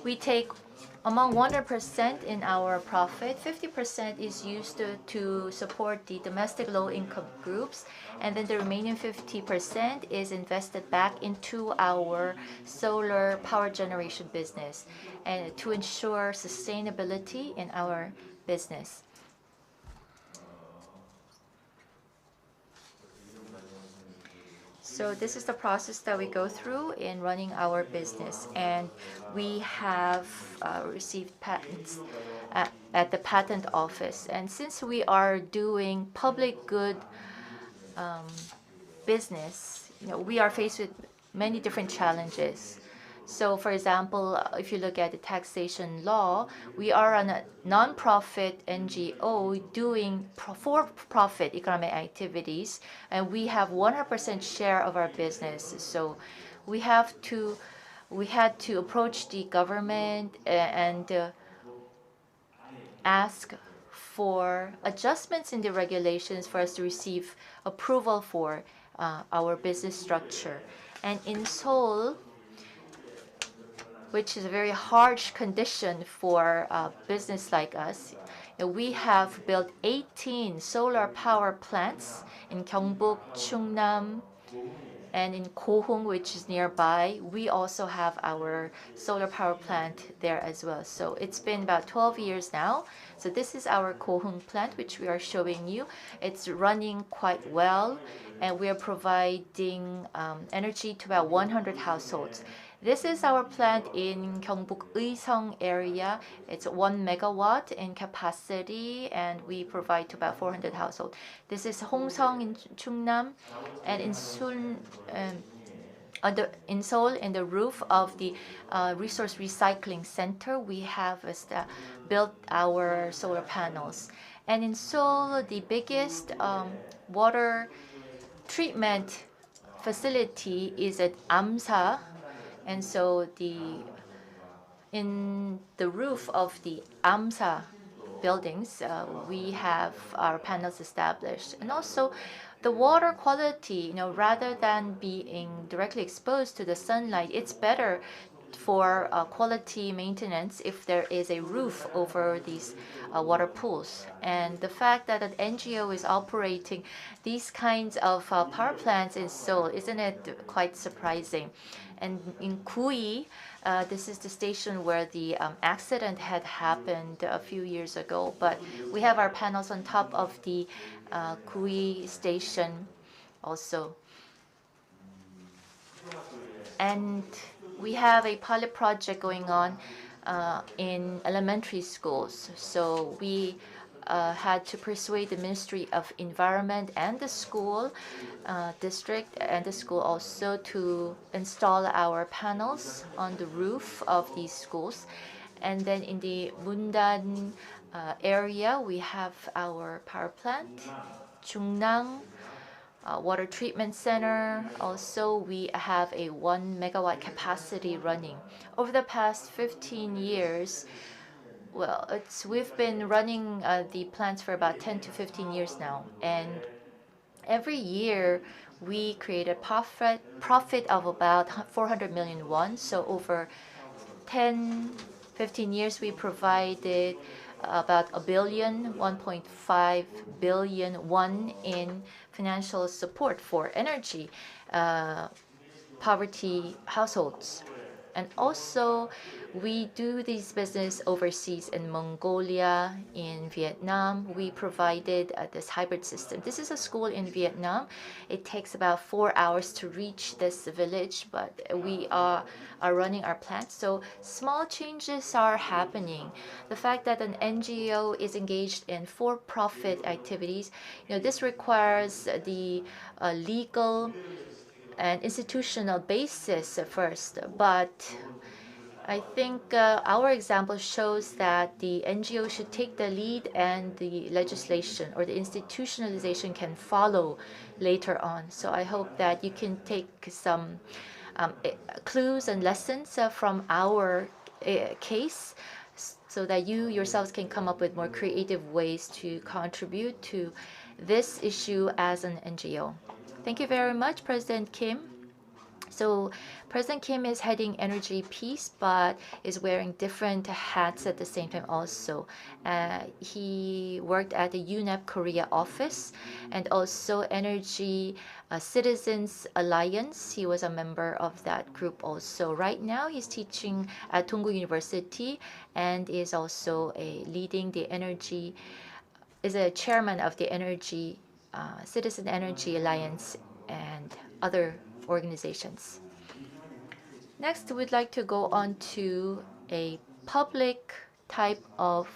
We take Among 100% in our profit, 50% is used to support the domestic low-income groups, and then the remaining 50% is invested back into our solar power generation business and to ensure sustainability in our business. So this is the process that we go through in running our business, and we have received patents at the patent office. And since we are doing public good business, we are faced with many different challenges. So, for example, if you look at the taxation law, we are a non-profit NGO doing for-profit economic activities, and we have 100% share of our business. So, we had to approach the government and ask for adjustments in the regulations for us to receive approval for our business structure. And in Seoul, which is a very harsh condition for a business like us, we have built 18 solar power plants in Gyeongbuk, Chungnam, and in Kohung, which is nearby. We also have our solar power plant there as well. So it's been about 12 years now. So this is our Kohung plant, which we are showing you. It's running quite well, and we are providing energy to about 100 households. This is our plant in Gyeongbuk Uiseong area. It's 1 megawatt in capacity, and we provide to about 400 households. This is Hongseong in Chungnam, and in Seoul, in the roof of the resource recycling center, we have built our solar panels. And in Seoul, the biggest water treatment facility is at Amsa. And so in the roof of the AMSA buildings, we have our panels established. And also the water quality, rather than being directly exposed to the sunlight, it's better for quality maintenance if there is a roof over these water pools. And the fact that an NGO is operating these kinds of power plants in Seoul, isn't it quite surprising? And in Kui, this is the station where the accident had happened a few years ago. But we have our panels on top of the Kui station also. And we have a pilot project going on in elementary schools. So we had to persuade the Ministry of Environment and the school district and the school also to install our panels on the roof of these schools. And then in the Mundan area, we have our power plant, Jungnang water treatment center. Also, we have a 1 megawatt capacity running. Over the past 15 years, well, we've been running the plants for about 10 to 15 years now, and every year we create a profit of about 400 million won. So over 10, 15 years, we provided about 1.5 billion won in financial support for energy poverty households. And also, we do this business overseas in Mongolia, in Vietnam. We provided this hybrid system. This is a school in Vietnam. It takes about 4 hours to reach this village, but we are running our plant. So small changes are happening. The fact that an NGO is engaged in for-profit activities, this requires the legal and institutional basis first, but I think our example shows that the NGO should take the lead and the legislation or the institutionalization can follow later on. So I hope that you can take some clues and lessons from our case so that you yourselves can come up with more creative ways to contribute to this issue as an NGO. Thank you very much, President Kim. So President Kim is heading Energy Peace, but is wearing different hats at the same time also. He worked at the UNEP Korea office and also Energy Citizens Alliance. He was a member of that group also. Right now, he's teaching at Dongguk University and is also leading the energy, is a chairman of the Energy Citizen Energy Alliance and other organizations. Next, we'd like to go on to a public type of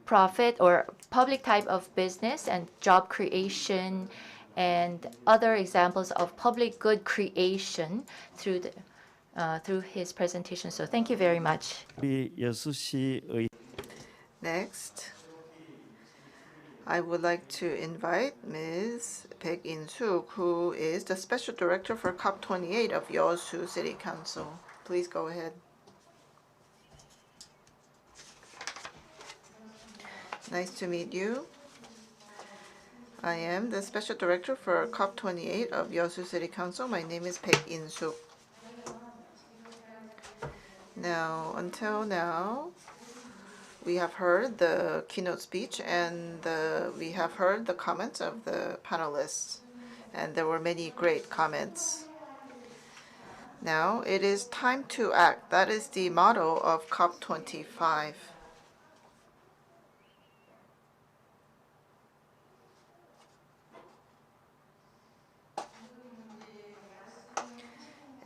profit or public type of business and job creation and other examples of public good creation through his presentation. So thank you very much. 우리 여수시 Next, I would like to invite Ms. Baek In-suk, who is the Special Director for COP28 of YEOSU City Council. Please go ahead. Nice to meet you. I am the Special Director for COP28 of YEOSU City Council. My name is Baek In-suk. Now, until now, we have heard the keynote speech and we have heard the comments of the panelists, and there were many great comments. Now it is time to act. That is the motto of COP25.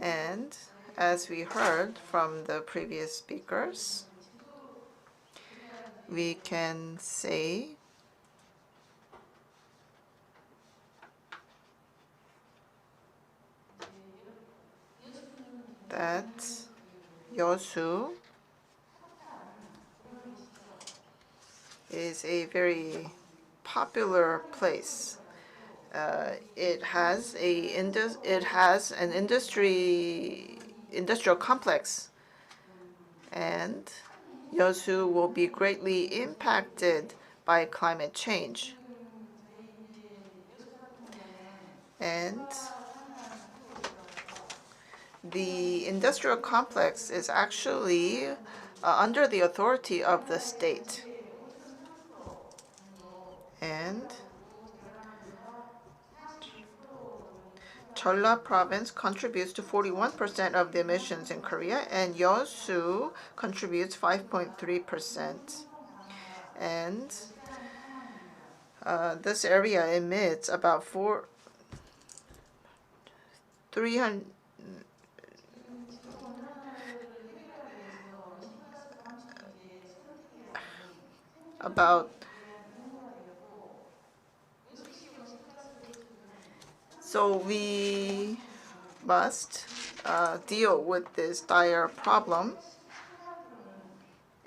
And as we heard from the previous speakers, we can say that YEOSU is a very popular place. It has an industrial complex, and YEOSU will be greatly impacted by climate change. And the industrial complex is actually under the authority of the state. And Jeolla province contributes to 41% of the emissions in Korea, and YEOSU contributes 5.3%. And this area emits about 300 about so we must deal with this dire problem,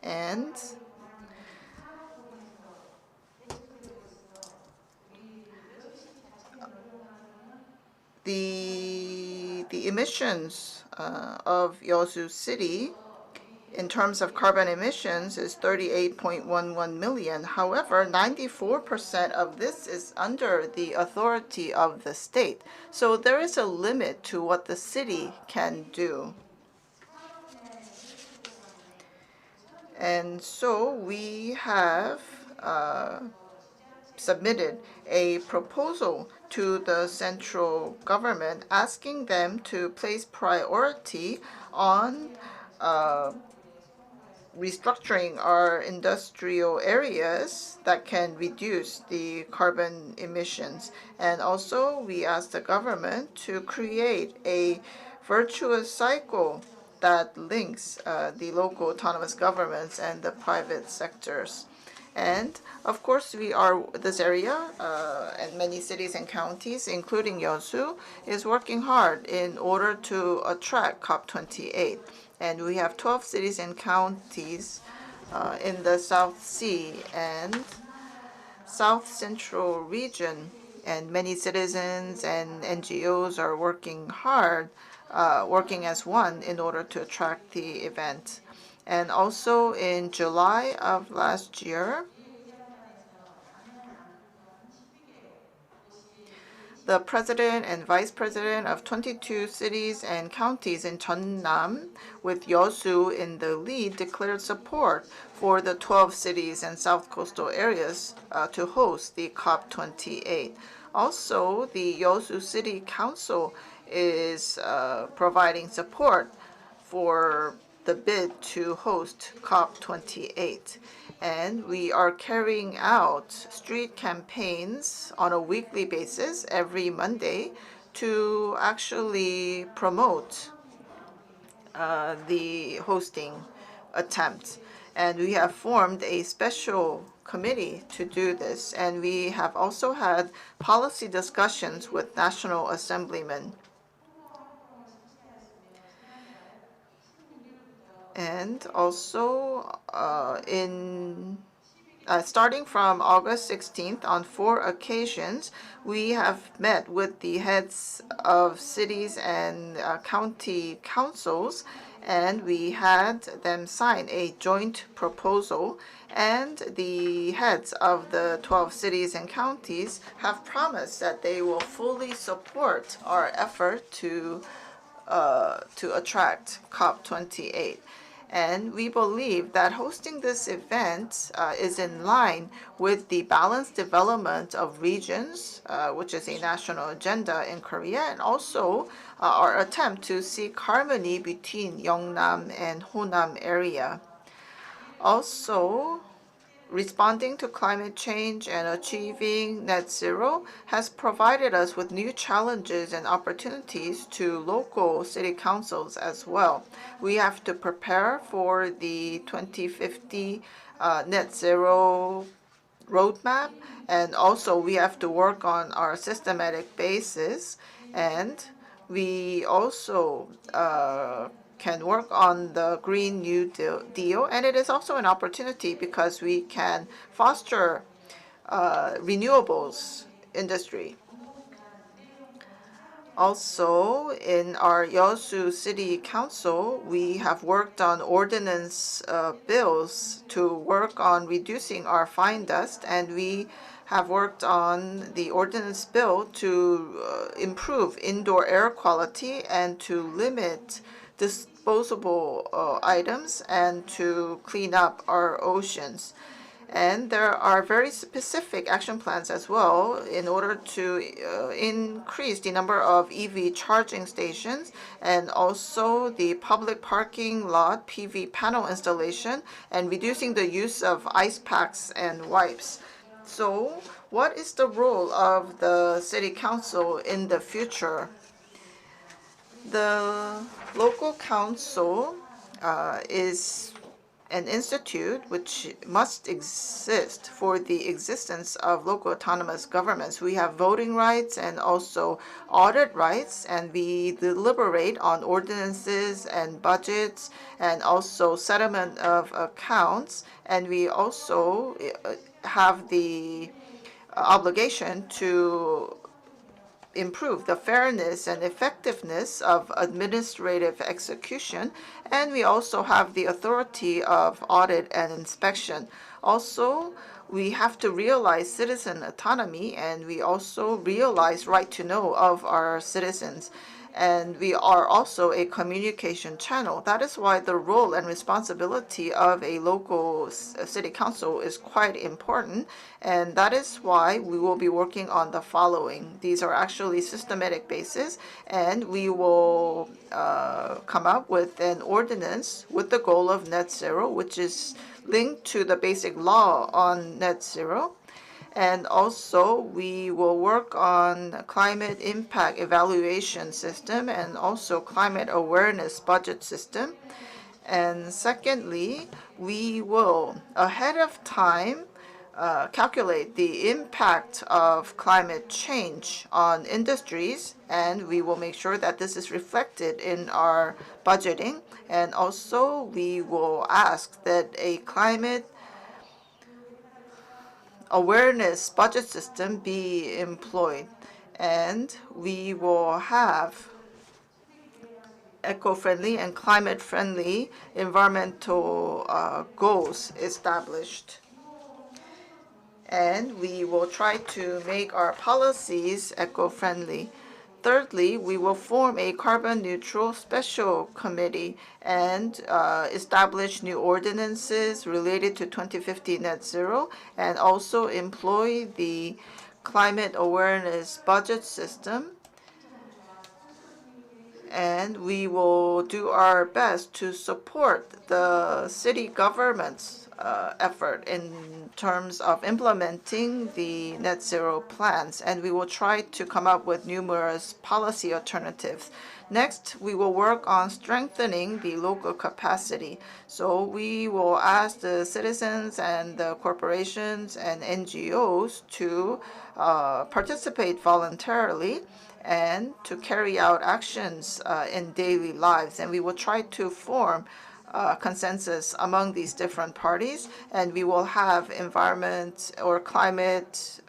and the emissions of YEOSU City in terms of carbon emissions is 38.11 million. However, 94% of this is under the authority of the state. So there is a limit to what the city can do. And so we have submitted a proposal to the central government asking them to place priority on restructuring our industrial areas that can reduce the carbon emissions. And also, we ask the government to create a virtuous cycle that links the local autonomous governments and the private sectors. And of course, this area and many cities and counties, including YEOSU, is working hard in order to attract COP28. And we have 12 cities and counties in the South Sea and South Central region. And many citizens and NGOs are working hard, working as one in order to attract the event. And also in July of last year, the president and vice president of 22 cities and counties in Jeonnam, with YEOSU in the lead, declared support for the 12 cities and south coastal areas to host the COP28. Also, the YEOSU City Council is providing support for the bid to host COP28. And we are carrying out street campaigns on a weekly basis every Monday to actually promote the hosting attempt. And we have formed a special committee to do this. And we have also had policy discussions with National Assemblymen. And also starting from August 16th, on 4 occasions, we have met with the heads of cities and county councils, and we had them sign a joint proposal. And the heads of the 12 cities and counties have promised that they will fully support our effort to attract COP28. And we believe that hosting this event is in line with the balanced development of regions, which is a national agenda in Korea, and also our attempt to seek harmony between Yeongnam and Honam area. Also, responding to climate change and achieving net zero has provided us with new challenges and opportunities to local city councils as well. We have to prepare for the 2050 net zero roadmap, and also we have to work on our systematic basis, and we also can work on the Green New Deal, and it is also an opportunity because we can foster renewables industry. Also, in our YEOSU City Council, we have worked on ordinance bills to work on reducing our fine dust, and we have worked on the ordinance bill to improve indoor air quality and to limit disposable items and to clean up our oceans. And there are very specific action plans as well in order to increase the number of EV charging stations and also the public parking lot PV panel installation and reducing the use of ice packs and wipes. So what is the role of the City Council in the future? The local council is an institute which must exist for the existence of local autonomous governments. We have voting rights and also audit rights, and we deliberate on ordinances and budgets and also settlement of accounts, and we also have the obligation to improve the fairness and effectiveness of administrative execution, and we also have the authority of audit and inspection. Also, we have to realize citizen autonomy, and we also realize right to know of our citizens. And we are also a communication channel. That is why the role and responsibility of a local city council is quite important. And that is why we will be working on the following. These are actually systematic basis, and we will come up with an ordinance with the goal of net zero, which is linked to the basic law on net zero. And also, we will work on climate impact evaluation system and also climate awareness budget system. And secondly, we will, ahead of time, calculate the impact of climate change on industries, and we will make sure that this is reflected in our budgeting. And also, we will ask that a climate awareness budget system be employed, and we will have eco-friendly and climate-friendly environmental goals established. and we will try to make our policies eco-friendly. Thirdly, we will form a carbon neutral special committee and establish new ordinances related to 2050 net zero, and also employ the climate awareness budget system. And we will do our best to support the city government's effort in terms of implementing the net zero plans, and we will try to come up with numerous policy alternatives. Next, we will work on strengthening the local capacity. So we will ask the citizens and the corporations and NGOs to participate voluntarily and to carry out actions in daily lives. And we will try to form consensus among these different parties, and we will have environment or climate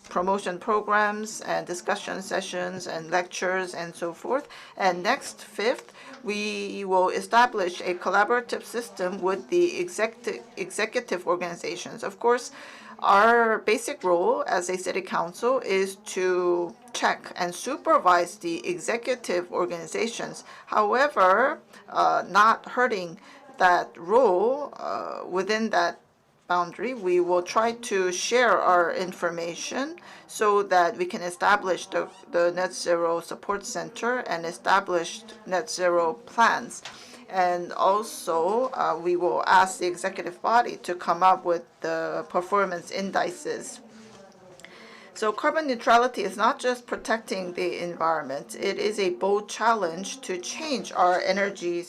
promotion programs and discussion sessions and lectures and so forth. And next, fifth, we will establish a collaborative system with the executive organizations. Of course, our basic role as a city council is to check and supervise the executive organizations. However, not hurting that role within that boundary, we will try to share our information so that we can establish the net zero support center and establish net zero plans. And also, we will ask the executive body to come up with the performance indices. So carbon neutrality is not just protecting the environment. It is a bold challenge to change our energy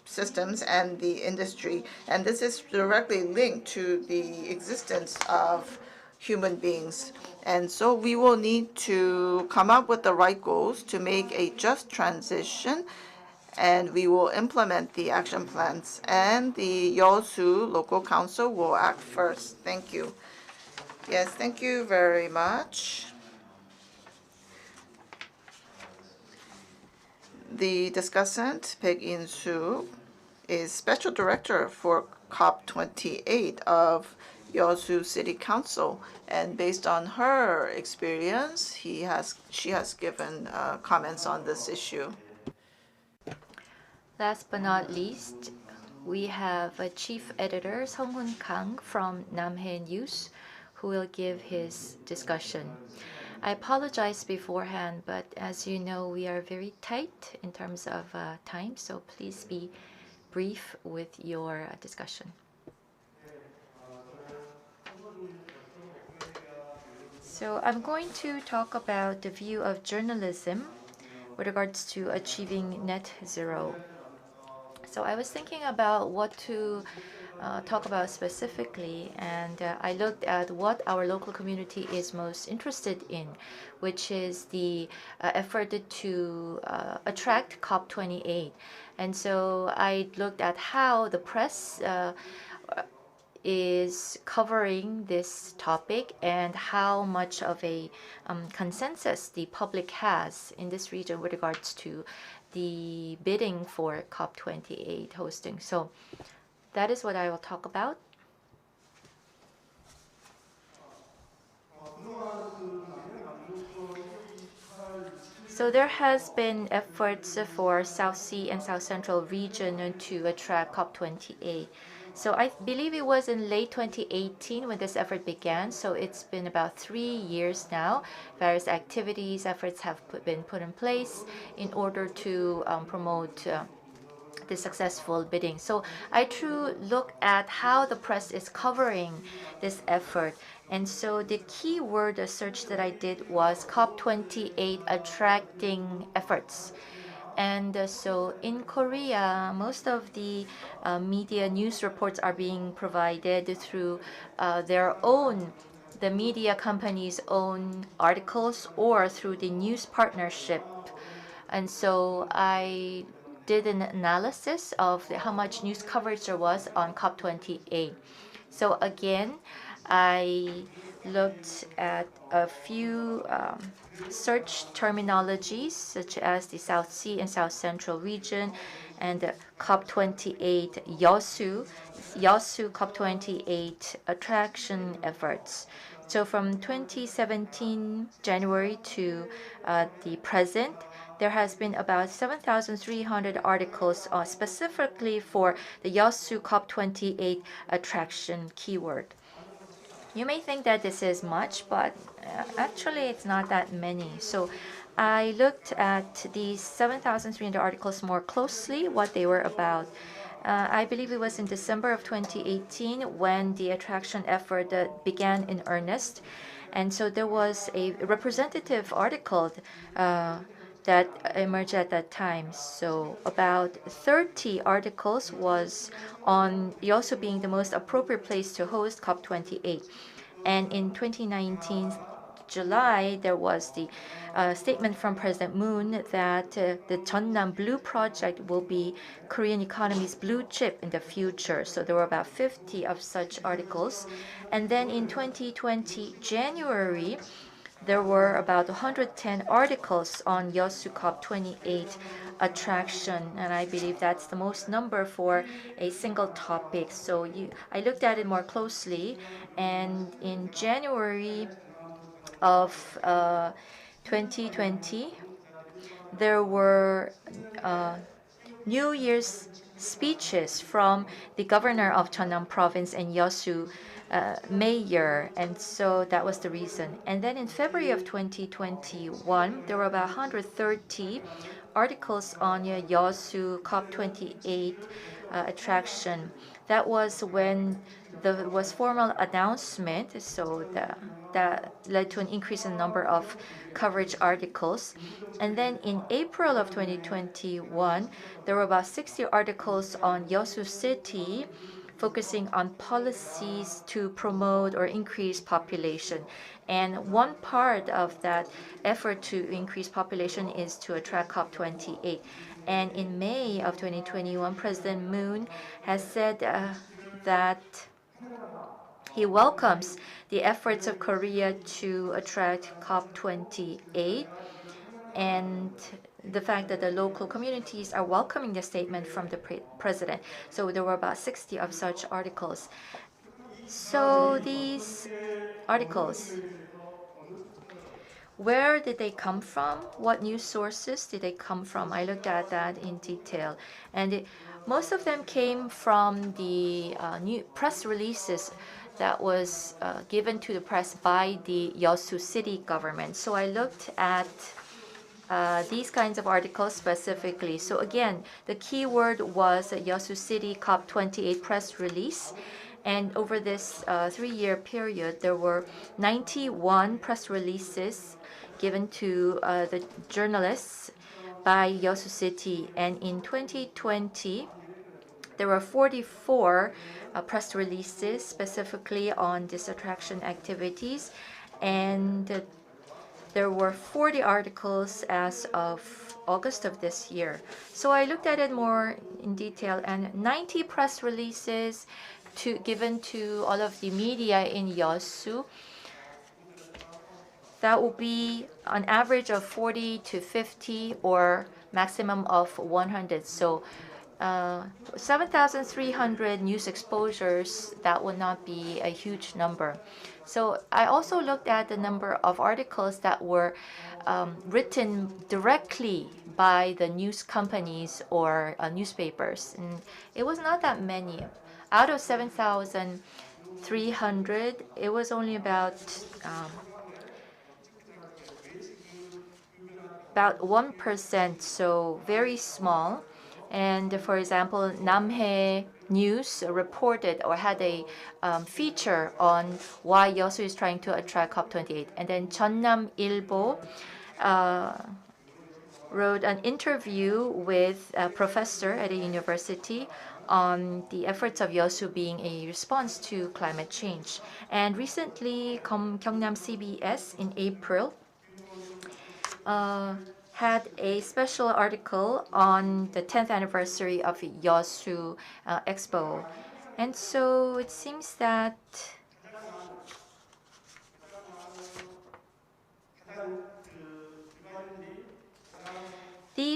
systems and the industry. And this is directly linked to the existence of human beings. And so we will need to come up with the right goals to make a just transition, and we will implement the action plans. And the YEOSU local council will act first. Thank you. Yes, thank you very much. The discussant, Baek In-soo, is Special Director for COP28 of YEOSU City Council, and based on her experience, she has given comments on this issue. Last but not least, we have Chief Editor Sung-hoon Kang from Namhae News, who will give his discussion. I apologize beforehand, but as you know, we are very tight in terms of time, so please be brief with your discussion. So I'm going to talk about the view of journalism with regards to achieving net zero. So I was thinking about what to talk about specifically, and I looked at what our local community is most interested in, which is the effort to attract COP28. And so I looked at how the press is covering this topic and how much of a consensus the public has in this region with regards to the bidding for COP28 hosting. So that is what I will talk about. So there has been efforts for South Sea and South Central region to attract COP28. So I believe it was in late 2018 when this effort began. So it's been about 3 years now. Various activities, efforts have been put in place in order to promote the successful bidding. So I too look at how the press is covering this effort. And so the key word search that I did was COP28 attracting efforts. And so in Korea, most of the media news reports are being provided through the media company's own articles or through the news partnership. And so I did an analysis of how much news coverage there was on COP28. So again, I looked at a few search terminologies, such as the South Sea and South Central region, and the COP28 YEOSU COP28 attraction efforts. So from 2017 January to the present, there has been about 7,300 articles specifically for the YEOSU COP28 attraction keyword. You may think that this is much, but actually it's not that many. So I looked at these 7,300 articles more closely, what they were about. I believe it was in December of 2018 when the attraction effort began in earnest. And so there was a representative article that emerged at that time. So about 30 articles was on YEOSU being the most appropriate place to host COP28. And in 2019 July, there was the statement from President Moon that the Jeonnam Blue Project will be Korean economy's blue chip in the future. So there were about 50 of such articles. And then in 2020 January, there were about 110 articles on YEOSU COP28 attraction, and I believe that's the most number for a single topic. So I looked at it more closely, and in January of 2020, there were New Year's speeches from the governor of Jeonnam province and YEOSU mayor, and so that was the reason. And then in February of 2021, there were about 130 articles on YEOSU COP28 attraction. That was when there was formal announcement, so that led to an increase in the number of coverage articles. And then in April of 2021, there were about 60 articles on YEOSU City, focusing on policies to promote or increase population. And one part of that effort to increase population is to attract COP28. And in May of 2021, President Moon has said that he welcomes the efforts of Korea to attract COP28, and the fact that the local communities are welcoming the statement from the president. So there were about 60 of such articles. So these articles, where did they come from? What news sources did they come from? I looked at that in detail. And most of them came from the new press releases that was given to the press by the YEOSU city government. So I looked at these kinds of articles specifically. So again, the keyword was YEOSU City COP28 press release. And over this 3-year period, there were 91 press releases given to the journalists by YEOSU City. And in 2020, there were 44 press releases specifically on this attraction activities. And there were 40 articles as of August of this year. So I looked at it more in detail, and 90 press releases given to all of the media in YEOSU. That will be an average of 40 to 50 or maximum of 100. So 7,300 news exposures, that would not be a huge number. So I also looked at the number of articles that were written directly by the news companies or newspapers. And it was not that many. Out of 7,300, it was only about 1%, so very small. And for example, Namhae News reported or had a feature on why YEOSU is trying to attract COP28. And then Jeonnam Ilbo wrote an interview with a professor at a university on the efforts of YEOSU being a response to climate change. And recently, Gyeongnam CBS in April had a special article on the 10th anniversary of YEOSU Expo. And so it seems that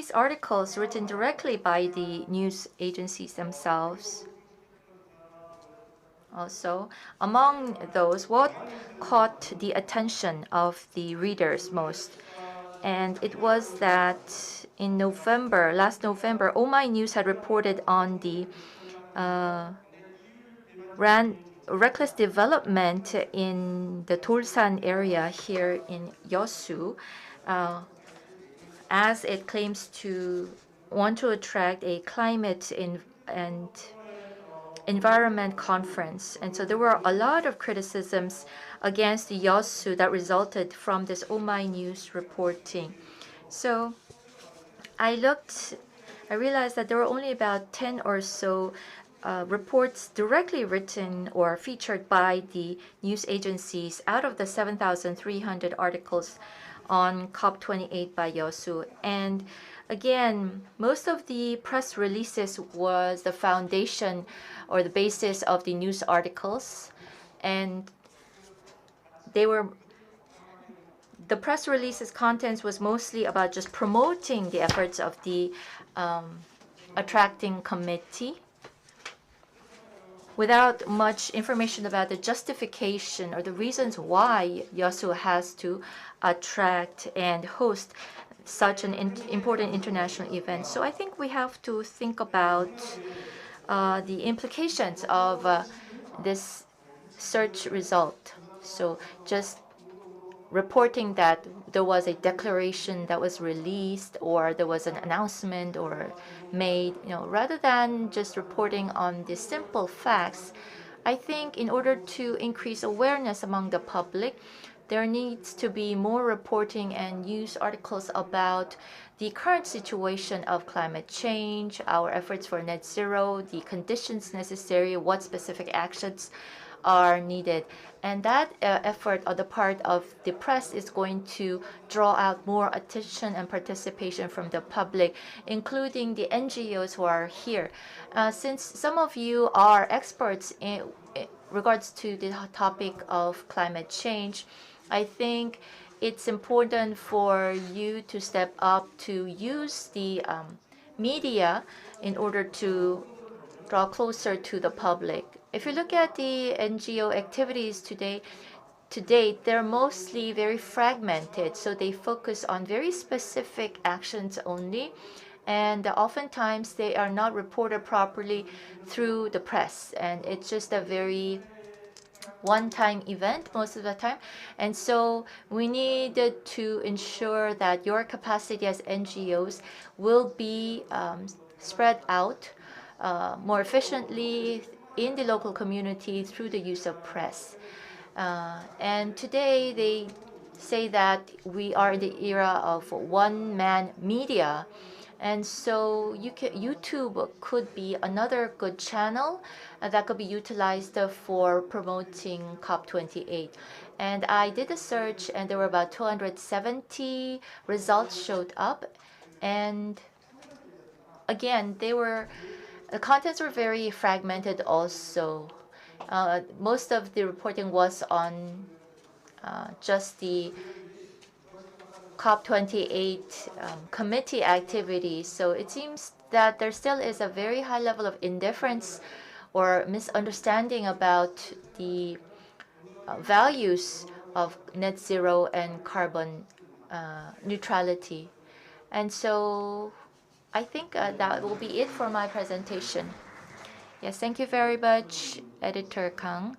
these articles written directly by the news agencies themselves. Also, among those, what caught the attention of the readers most? And it was that in November, last November, Oh My News had reported on the reckless development in the Dolsan area here in Yeosu, as it claims to want to attract a climate and environment conference. And so there were a lot of criticisms against the YEOSU that resulted from this Oh My News reporting. So I realized that there were only about 10 or so reports directly written or featured by the news agencies out of the 7,300 articles on COP28 by YEOSU. And again, most of the press releases was the foundation or the basis of the news articles. And the press release's contents was mostly about just promoting the efforts of the attracting committee without much information about the justification or the reasons why YEOSU has to attract and host such an important international event. So I think we have to think about the implications of this search result. So just reporting that there was a declaration that was released or there was an announcement or made, rather than just reporting on the simple facts, I think in order to increase awareness among the public, there needs to be more reporting and news articles about the current situation of climate change, our efforts for net zero, the conditions necessary, what specific actions are needed. And that effort on the part of the press is going to draw out more attention and participation from the public, including the NGOs who are here. Since some of you are experts in regards to the topic of climate change, I think it's important for you to step up to use the media in order to draw closer to the public. If you look at the NGO activities today, to date, they're mostly very fragmented, so they focus on very specific actions only, and oftentimes they are not reported properly through the press, and it's just a very one-time event most of the time. And so we needed to ensure that your capacity as NGOs will be spread out more efficiently in the local community through the use of press. And today they say that we are in the era of one-man media. And so YouTube could be another good channel that could be utilized for promoting COP28. And I did a search, and there were about 270 results showed up. And again, the contents were very fragmented also. Most of the reporting was on just the COP28 committee activities. So it seems that there still is a very high level of indifference or misunderstanding about the values of net zero and carbon neutrality. And so I think that will be it for my presentation. Yes, thank you very much, Editor Kang.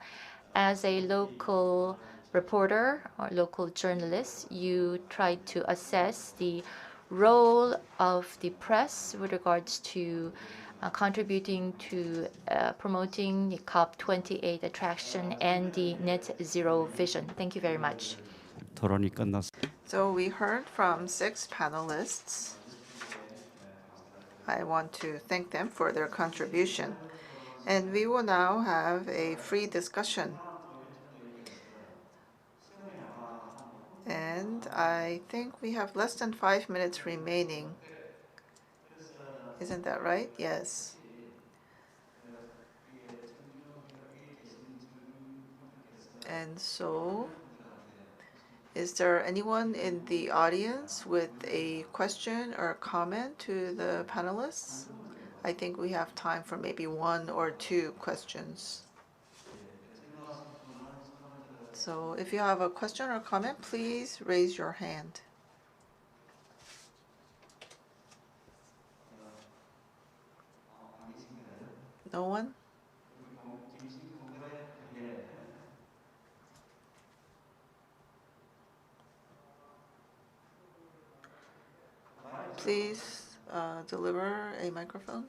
As a local reporter or local journalist, you tried to assess the role of the press with regards to contributing to promoting the COP28 attraction and the net zero vision. Thank you very much. 토론이 끝났습니다. So we heard from 6 panelists. I want to thank them for their contribution. And we will now have a free discussion. And I think we have less than 5 minutes remaining. Isn't that right? Yes. And so Is there anyone in the audience with a question or comment to the panelists? I think we have time for maybe 1 or 2 questions. So if you have a question or comment, please raise your hand. No one? Please deliver a microphone.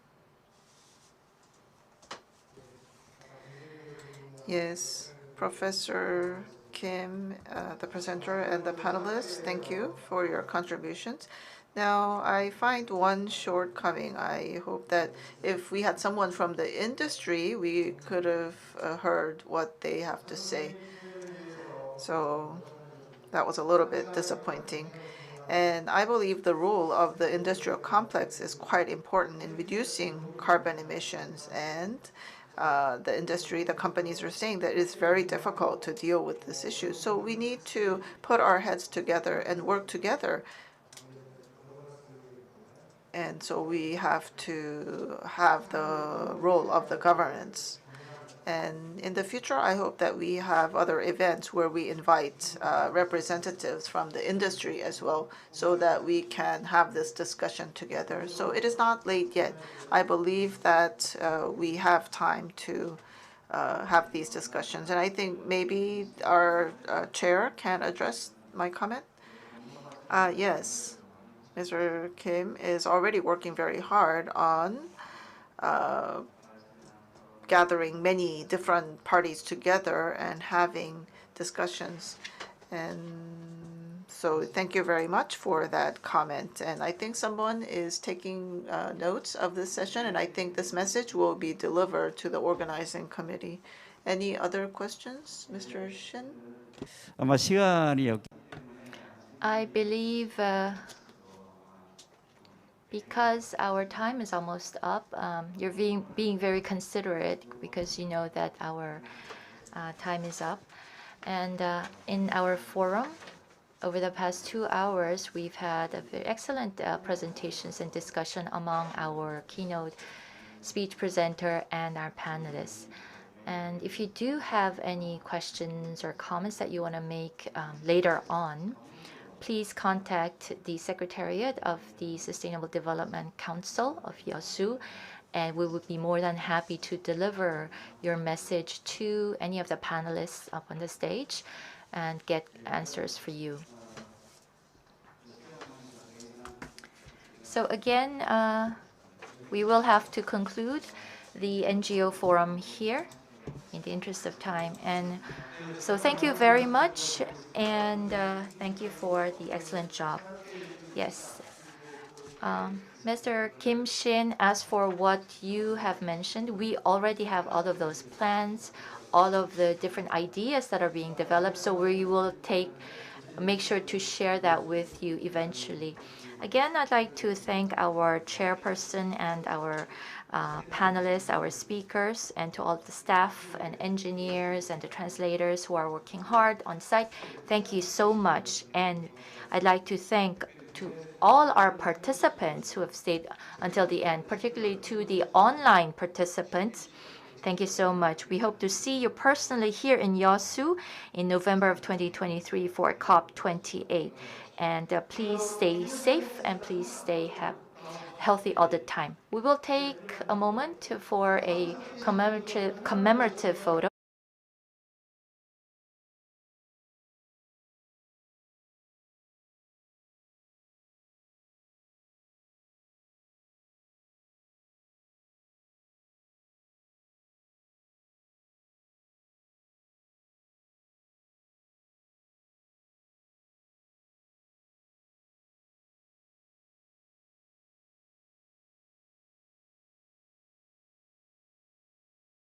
Yes, Professor Kim, the presenter and the panelists, thank you for your contributions. Now, I find one shortcoming. I hope that if we had someone from the industry, we could have heard what they have to say. So that was a little bit disappointing. And I believe the role of the industrial complex is quite important in reducing carbon emissions. And the industry, the companies are saying that it's very difficult to deal with this issue. So we need to put our heads together and work together. And so we have to have the role of the governments. And in the future, I hope that we have other events where we invite representatives from the industry as well, so that we can have this discussion together. So it is not late yet. I believe that we have time to have these discussions. And I think maybe our chair can address my comment. Yes, Mr. Kim is already working very hard on gathering many different parties together and having discussions. And so thank you very much for that comment. And I think someone is taking notes of this session, and I think this message will be delivered to the organizing committee. Any other questions, Mr. Shin? 아마 시간이 없. I believe because our time is almost up, you're being very considerate because you know that our time is up. And in our forum, over the past 2 hours, we've had a very excellent presentations and discussion among our keynote speech presenter and our panelists. And if you do have any questions or comments that you want to make later on, please contact the Secretariat of the Sustainable Development Council of YEOSU, and we would be more than happy to deliver your message to any of the panelists up on the stage and get answers for you. So again, we will have to conclude the NGO forum here in the interest of time. And so thank you very much, and thank you for the excellent job. Yes. Mr. Kim Shin, as for what you have mentioned, we already have all of those plans, all of the different ideas that are being developed, so we will make sure to share that with you eventually. Again, I'd like to thank our chairperson and our panelists, our speakers, and to all the staff and engineers and the translators who are working hard on site. Thank you so much. And I'd like to thank to all our participants who have stayed until the end, particularly to the online participants. Thank you so much. We hope to see you personally here in YEOSU in November of 2023 for COP28. And please stay safe and please stay healthy all the time. We will take a moment for a commemorative photo.